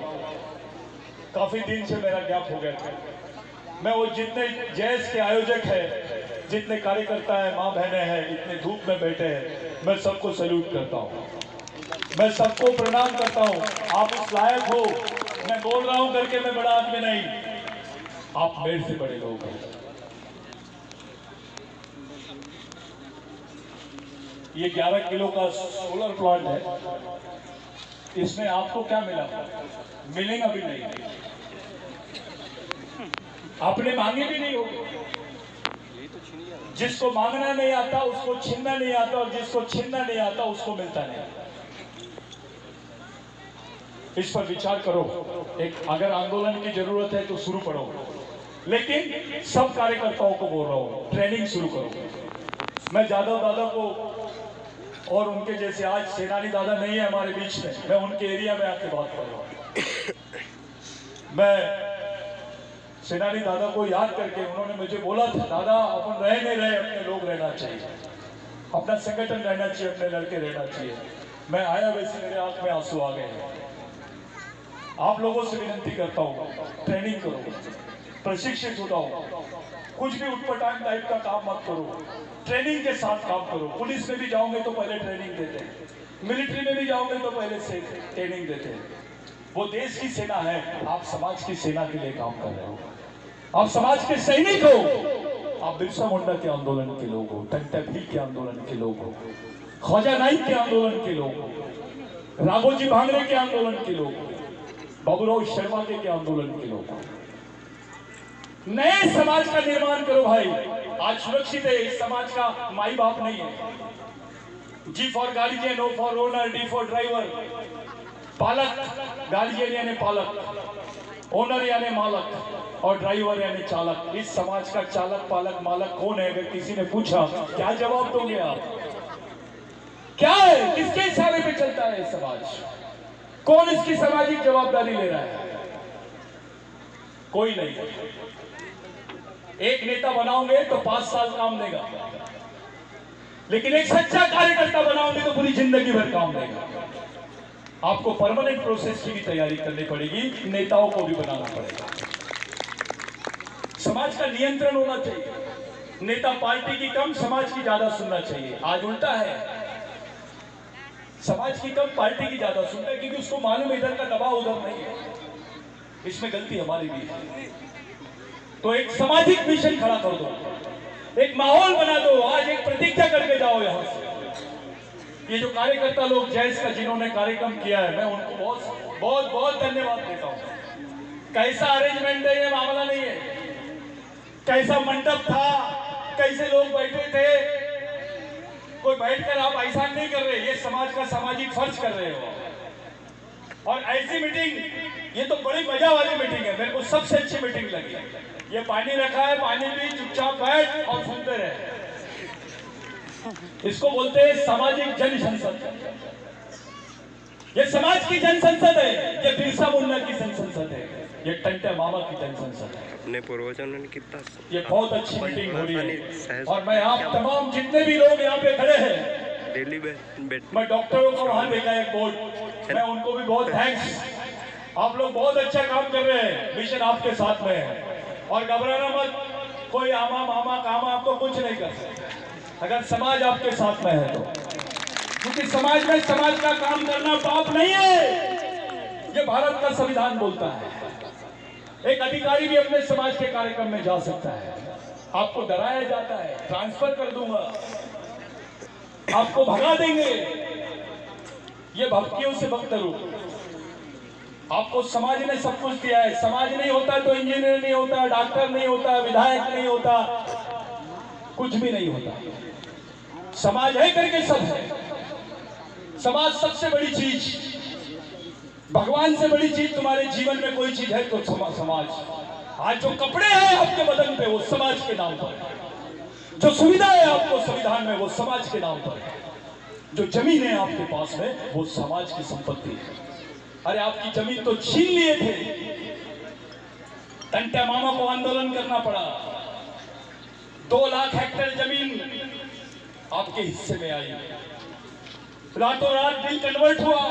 काफी दिन से मेरा गैप हो गया था। मैं वो जितने जैस के आयोजक है, जितने कार्यकर्ता है, माँ बहने हैं, इतने धूप में बैठे हैं, मैं सबको सैल्यूट करता हूँ, मैं सबको प्रणाम करता हूँ। आप उस लायक हो, मैं बोल रहा हूँ करके मैं बड़ा आदमी नहीं, आप मेरे से बड़े लोग हैं। ये 11 किलो का सोलर प्लांट है, इसमें आपको क्या मिला? मिलेगा भी नहीं, आपने मांगे भी नहीं होगी। जिसको मांगना नहीं आता उसको छीनना नहीं आता, और जिसको छीनना नहीं आता उसको मिलता नहीं। इस पर विचार करो। एक अगर आंदोलन की जरूरत है तो शुरू करो, लेकिन सब कार्यकर्ताओं को बोल रहा हूं, ट्रेनिंग शुरू करो। मैं जादव दादा को और उनके जैसे, आज सेनानी दादा नहीं है हमारे बीच में, मैं उनके एरिया में आके बात कर रहा हूं। मैं सेनानी दादा को याद करके, उन्होंने मुझे बोला था, दादा अपन रह नहीं रहे, अपने लोग रहना चाहिए, अपना संगठन रहना चाहिए, अपने लड़के रहना चाहिए। मैं आया, वैसे मेरे आंख में आंसू आ गए। आप लोगों से विनती करता हूँ, ट्रेनिंग करो, प्रशिक्षित हो जाओ, कुछ भी उठपटांग टाइप का काम मत करो, ट्रेनिंग के साथ काम करो। पुलिस में भी जाओगे तो पहले ट्रेनिंग देते हैं, मिलिट्री में भी जाओगे तो पहले से ट्रेनिंग देते हैं। वो देश की सेना है, आप समाज की सेना के लिए काम कर रहे हो, आप समाज के सैनिक हो, आप बिरसा मुंडा के आंदोलन के लोग हो, टंटा भील के आंदोलन के लोग हो, ख्वाजा नाइक के आंदोलन के लोग हो, राघोजी भांगरे के आंदोलन के लोग हो, बाबूराव शर्मा के आंदोलन के लोग हो। नए समाज का निर्माण करो भाई। आज सुरक्षित है, इस समाज का माई बाप नहीं है। G for guardian, O for owner, D for driver. पालक, गार्जियन यानी पालक, ओनर यानी मालक, और ड्राइवर यानी चालक। इस समाज का चालक, पालक, मालक कौन है? अगर किसी ने पूछा, क्या जवाब दोगे आप? क्या है, किसके इशारे पे चलता है समाज? कौन इसकी सामाजिक जवाबदारी ले रहा है? कोई नहीं। एक नेता बनाओगे तो 5 साल काम देगा, लेकिन एक सच्चा कार्यकर्ता बनाओगे तो पूरी जिंदगी भर काम देगा। आपको परमानेंट प्रोसेस की भी तैयारी करनी पड़ेगी, नेताओं को भी बनाना पड़ेगा। समाज का नियंत्रण होना चाहिए। नेता पार्टी की कम, समाज की ज्यादा सुनना चाहिए। आज उल्टा है, समाज की कम, पार्टी की ज्यादा सुनता है, क्योंकि उसको मालूम है इधर का दबाव उधर नहीं है। इसमें गलती हमारी भी है। तो एक सामाजिक मिशन खड़ा कर दो, एक माहौल बना दो। आज एक प्रतिज्ञा करके जाओ यहां से। ये जो कार्यकर्ता लोग जैस का जिन्होंने कार्यक्रम किया है, मैं उनको बहुत बहुत बहुत धन्यवाद देता हूं। कैसा अरेंजमेंट है ये मामला नहीं है, कैसा मंडप था, कैसे लोग बैठे थे, कोई बैठकर आप ऐसा नहीं कर रहे, ये समाज का सामाजिक फर्ज कर रहे हो। और ऐसी मीटिंग, ये तो बड़ी मजा वाली मीटिंग है, मेरे को सबसे अच्छी मीटिंग लगी। ये पानी रखा है, पानी भी चुपचाप बैठ और सुनते रहे। इसको बोलते हैं सामाजिक जन संसद। ये समाज की जन संसद है, ये बिरसा मुंडा की जन संसद है, ये टंटे मामा की जन संसद है। अपने पूर्वजों ने कितना ये बहुत अच्छी मीटिंग हो रही है और मैं आप तमाम जितने भी लोग यहाँ पे खड़े हैं, डेली मैं डॉक्टरों को वहां देखा एक बोर्ड, मैं उनको भी बहुत थैंक्स। आप लोग बहुत अच्छा काम कर रहे हैं, मिशन आपके साथ में है और घबराना मत, कोई आमा मामा कामा आपको कुछ नहीं कर सकता अगर समाज आपके साथ में है तो, क्योंकि समाज में समाज का काम करना पाप नहीं है, ये भारत का संविधान बोलता है। एक अधिकारी भी अपने समाज के कार्यक्रम में जा सकता है। आपको डराया जाता है, ट्रांसफर कर दूंगा, आपको भगा देंगे, ये भक्तियों से बदतरू। आपको समाज ने सब कुछ दिया है, समाज नहीं होता तो इंजीनियर नहीं होता, डॉक्टर नहीं होता, विधायक नहीं होता, कुछ भी नहीं होता। समाज है करके सब है। समाज सबसे बड़ी चीज, भगवान से बड़ी चीज तुम्हारे जीवन में कोई चीज है तो समाज। आज जो कपड़े हैं आपके बदन पे वो समाज के नाम पर, जो सुविधा है आपको संविधान में वो समाज के नाम पर, जो जमीन है आपके पास में वो समाज की संपत्ति है। अरे आपकी जमीन तो छीन लिए थे, टंटे मामा को आंदोलन करना पड़ा, 2 लाख हेक्टेयर जमीन आपके हिस्से में आई, रातों रात बिल कन्वर्ट हुआ,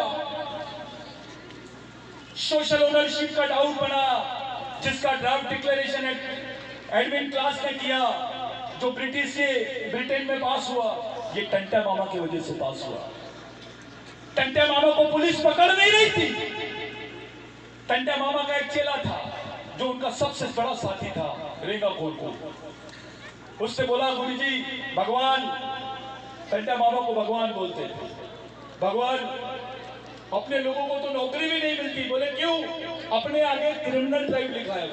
सोशल ओनरशिप का डाउट बना, जिसका ड्राफ्ट डिक्लेरेशन एडमिन क्लास ने किया, जो ब्रिटेन में पास हुआ, ये टंटे मामा की वजह से पास हुआ। टंटे मामा को पुलिस पकड़ नहीं रही थी। टंटे मामा का एक चेला था जो उनका सबसे बड़ा साथी था, रेगा को। उसने बोला गुरुजी भगवान, टंटे मामा को भगवान बोलते थे, भगवान अपने लोगों को तो नौकरी भी नहीं मिलती। बोले क्यों? अपने आगे क्रिमिनल ड्राइव लिखा है।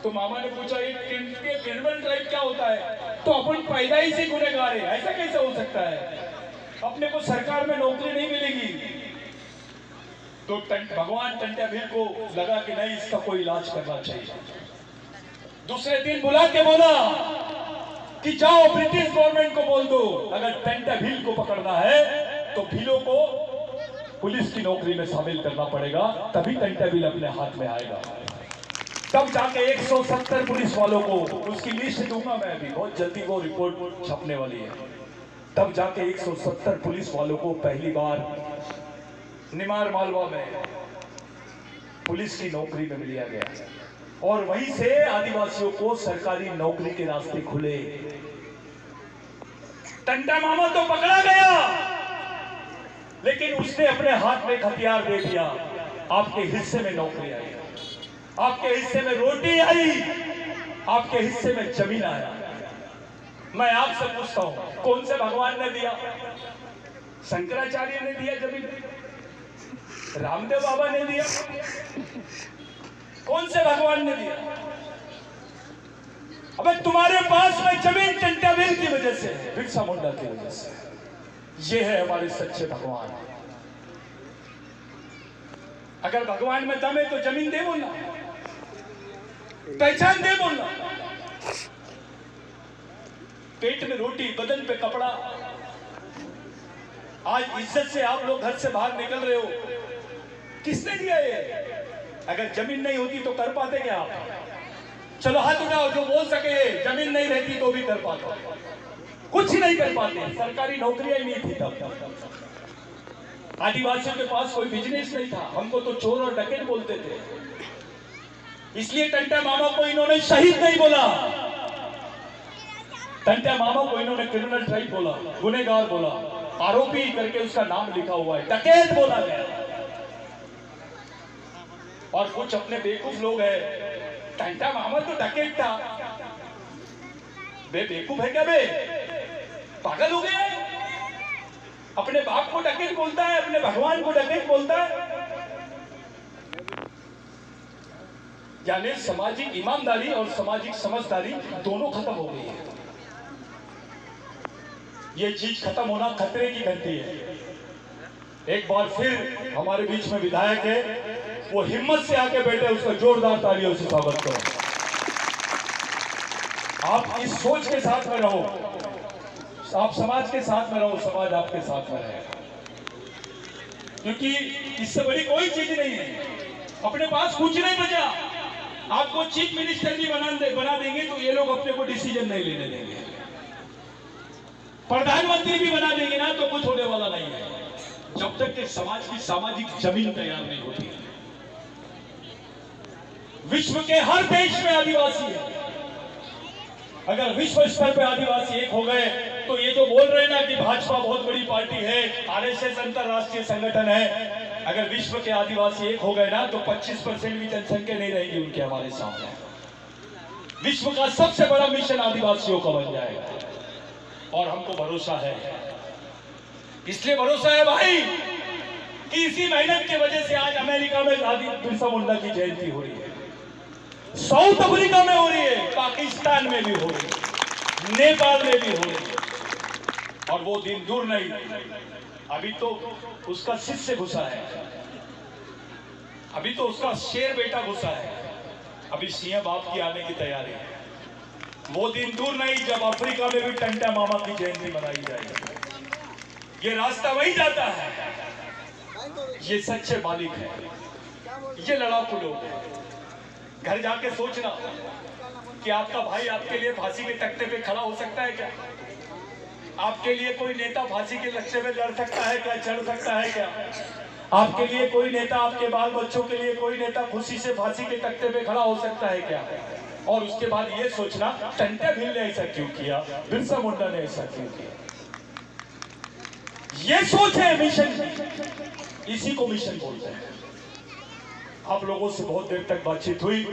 तो मामा ने पूछा ये क्रिमिनल ड्राइव क्या होता है? तो अपन पैदा ही से गुनहगार है, ऐसा कैसे हो सकता है? अपने को सरकार में नौकरी नहीं मिलेगी। तो भगवान टंटे भील को लगा कि नहीं, इसका कोई इलाज करना चाहिए। दूसरे दिन बुला के बोला कि जाओ ब्रिटिश गवर्नमेंट को बोल दो, अगर टंटे भील को पकड़ना है तो भीलों को पुलिस की नौकरी में शामिल करना पड़ेगा, तभी टंटे भील अपने हाथ में आएगा। तब जाके 170 पुलिस वालों को, उसकी लिस्ट दूंगा मैं अभी, बहुत जल्दी वो रिपोर्ट छपने वाली है। तब जाके 170 पुलिस वालों को पहली बार निमार मालवा में पुलिस की नौकरी में लिया गया और वहीं से आदिवासियों को सरकारी नौकरी के रास्ते खुले। टंटा मामा तो पकड़ा गया, लेकिन उसने अपने हाथ में हथियार दे दिया। आपके हिस्से में नौकरी आई, आपके हिस्से में रोटी आई, आपके हिस्से में जमीन आया। मैं आपसे पूछता हूं, कौन से भगवान ने दिया? शंकराचार्य ने दिया जमीन? रामदेव बाबा ने दिया? कौन से भगवान ने दिया? अबे तुम्हारे पास में जमीन टंटे भील की वजह से, बिरसा मुंडा की वजह से। ये है हमारे सच्चे भगवान। अगर भगवान में दम है तो जमीन दे बोलना, पहचान दे बोलना। पेट में रोटी, बदन पे कपड़ा। आज इज्जत से आप लोग घर से बाहर निकल रहे हो, किसने दिया ये? अगर जमीन नहीं होती तो कर पाते क्या आप? चलो हाथ उठाओ जो बोल सके, जमीन नहीं रहती तो भी कर पाते। कुछ ही नहीं कर पाते, सरकारी नौकरियां ही नहीं थी तब। आदिवासियों के पास कोई बिजनेस नहीं था, हमको तो चोर और डकैत बोलते थे। इसलिए टंटे मामा को इन्होंने शहीद नहीं बोला, टंटे मामा को इन्होंने क्रिमिनल ड्राइव बोला, गुनहगार बोला, आरोपी करके उसका नाम लिखा हुआ है, डकैत बोला गया। और कुछ अपने बेवकूफ लोग हैं, टंटा मामा तो डकैत था। बे बेवकूफ है क्या? बे पागल हो गए? अपने बाप को डकैत बोलता है, अपने भगवान को डकैत बोलता है। यानी सामाजिक ईमानदारी और सामाजिक समझदारी दोनों खत्म हो गई है। ये चीज खत्म होना खतरे की घंटी है। एक बार फिर हमारे बीच में विधायक है, वो हिम्मत से आके बैठे, उसका जोरदार तालियों से स्वागत करो। आप इस सोच के साथ में रहो, आप समाज के साथ में रहो, समाज आपके साथ में रहे, क्योंकि इससे बड़ी कोई चीज नहीं है। अपने पास कुछ नहीं बचा, आपको चीफ मिनिस्टर भी बना देंगे तो ये लोग अपने को डिसीजन नहीं लेने देंगे, प्रधानमंत्री भी बना देंगे ना तो कुछ होने वाला नहीं है, जब तक कि समाज की सामाजिक जमीन तैयार नहीं होती। विश्व के हर देश में आदिवासी है, अगर विश्व स्तर पे आदिवासी एक हो गए तो ये जो बोल रहे हैं ना कि भाजपा बहुत बड़ी पार्टी है, आरएसएस अंतरराष्ट्रीय संगठन है, अगर विश्व के आदिवासी एक हो गए ना तो 25% भी जनसंख्या नहीं रहेगी उनके हमारे सामने। विश्व का सबसे बड़ा मिशन आदिवासियों का बन जाएगा और हमको भरोसा है। इसलिए भरोसा है भाई कि इसी मेहनत की वजह से आज अमेरिका में बिरसा मुंडा की जयंती हो रही है, साउथ अफ्रीका में हो रही है, पाकिस्तान में भी हो रही है, नेपाल में भी हो रही है, और वो दिन दूर नहीं, अभी तो उसका शिष्य घुसा है, अभी तो उसका शेर बेटा घुसा है, अभी सिंह बाप की आने की तैयारी है। वो दिन दूर नहीं जब अफ्रीका में भी टंटा मामा की जयंती मनाई जाएगी। ये रास्ता वही जाता है, ये सच्चे मालिक है, ये लड़ाकू लोग हैं। घर जाके सोचना कि आपका भाई आपके लिए फांसी के तख्ते पे खड़ा हो सकता है क्या? आपके लिए कोई नेता फांसी के तख्ते पे लड़ सकता है क्या, चढ़ सकता है क्या? आपके लिए कोई नेता, आपके बाल बच्चों के लिए कोई नेता खुशी से फांसी के तख्ते पे खड़ा हो सकता है क्या? और उसके बाद ये सोचना टंटा भील ने ऐसा क्यों किया, बिरसा मुंडा ने ऐसा क्यों किया। ये सोच है मिशन, इसी को मिशन बोलते हैं। आप लोगों से बहुत देर तक बातचीत हुई,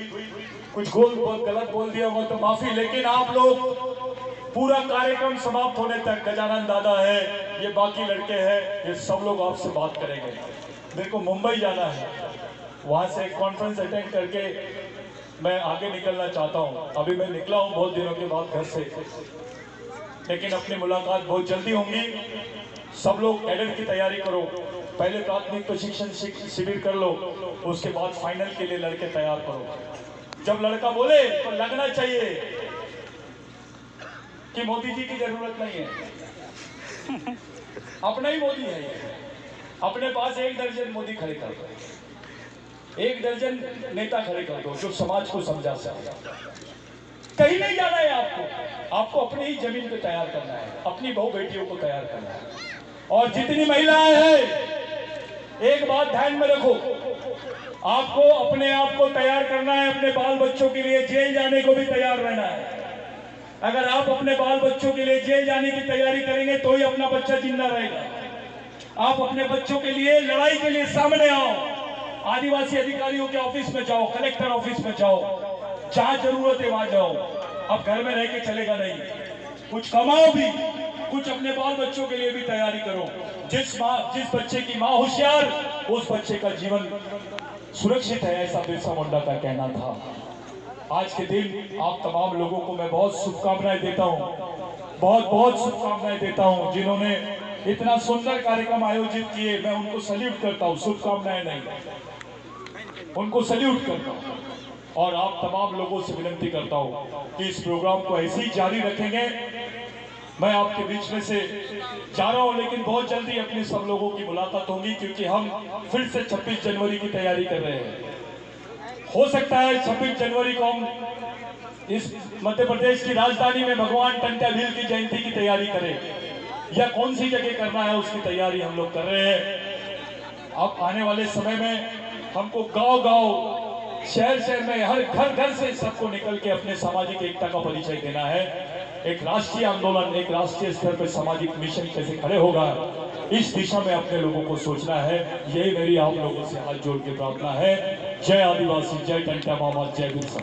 कुछ गलत बोल दिया होगा तो माफी, लेकिन आप लोग पूरा कार्यक्रम समाप्त होने तक, गजानन दादा है, ये बाकी लड़के हैं, ये सब लोग आपसे बात करेंगे। मेरे को मुंबई जाना है, वहां से एक कॉन्फ्रेंस अटेंड करके मैं आगे निकलना चाहता हूँ। अभी मैं निकला हूँ बहुत दिनों के बाद घर से, लेकिन अपनी मुलाकात बहुत जल्दी होंगी। सब लोग कैडेट की तैयारी करो, पहले प्राथमिक प्रशिक्षण शिविर कर लो, उसके बाद फाइनल के लिए लड़के तैयार करो। जब लड़का बोले तो लगना चाहिए कि मोदी जी की जरूरत नहीं है, अपना ही मोदी है ये। अपने पास 1 दर्जन मोदी खड़े कर दो, 1 दर्जन नेता खड़े कर दो जो समाज को समझा सके। कहीं नहीं जाना है आपको, आपको अपनी ही जमीन पे तैयार करना है, अपनी बहू बेटियों को तैयार करना है। और जितनी महिलाएं हैं, एक बात ध्यान में रखो, आपको अपने आप को तैयार करना है, अपने बाल बच्चों के लिए जेल जाने को भी तैयार रहना है। अगर आप अपने बाल बच्चों के लिए जेल जाने की तैयारी करेंगे तो ही अपना बच्चा जिंदा रहेगा। आप अपने बच्चों के लिए लड़ाई के लिए सामने आओ, आदिवासी अधिकारियों के ऑफिस में जाओ, कलेक्टर ऑफिस में जाओ, जहां जरूरत है वहां जाओ। अब घर में रह के चलेगा नहीं, कुछ कमाओ भी, कुछ अपने बाल बच्चों के लिए भी तैयारी करो। जिस बच्चे की माँ होशियार, उस बच्चे का जीवन सुरक्षित है, ऐसा बिरसा मुंडा का कहना था। आज के दिन आप तमाम लोगों को मैं बहुत शुभकामनाएं देता हूं, बहुत शुभकामनाएं देता हूं। जिन्होंने इतना सुंदर कार्यक्रम आयोजित किए, मैं उनको सल्यूट करता हूं, शुभकामनाएं नहीं, उनको सल्यूट करता हूं। और आप तमाम लोगों से विनती करता हूं कि इस प्रोग्राम को ऐसे ही जारी रखेंगे। मैं आपके बीच में से जा रहा हूं, लेकिन बहुत जल्दी अपने सब लोगों की मुलाकात होगी, क्योंकि हम फिर से 26 जनवरी की तैयारी कर रहे हैं। हो सकता है 26 जनवरी को हम इस मध्य प्रदेश की राजधानी में भगवान टंटा भील की जयंती की तैयारी करें, या कौन सी जगह करना है उसकी तैयारी हम लोग कर रहे हैं। अब आने वाले समय में हमको गांव-गांव, शहर में, हर घर से सबको निकल के अपने सामाजिक एकता का परिचय देना है। एक राष्ट्रीय आंदोलन, एक राष्ट्रीय स्तर पर सामाजिक मिशन कैसे खड़े होगा, इस दिशा में अपने लोगों को सोचना है। यही मेरी आप लोगों से हाथ जोड़ के प्रार्थना है। जय आदिवासी, जय टंटा मामा, जय बिरसा।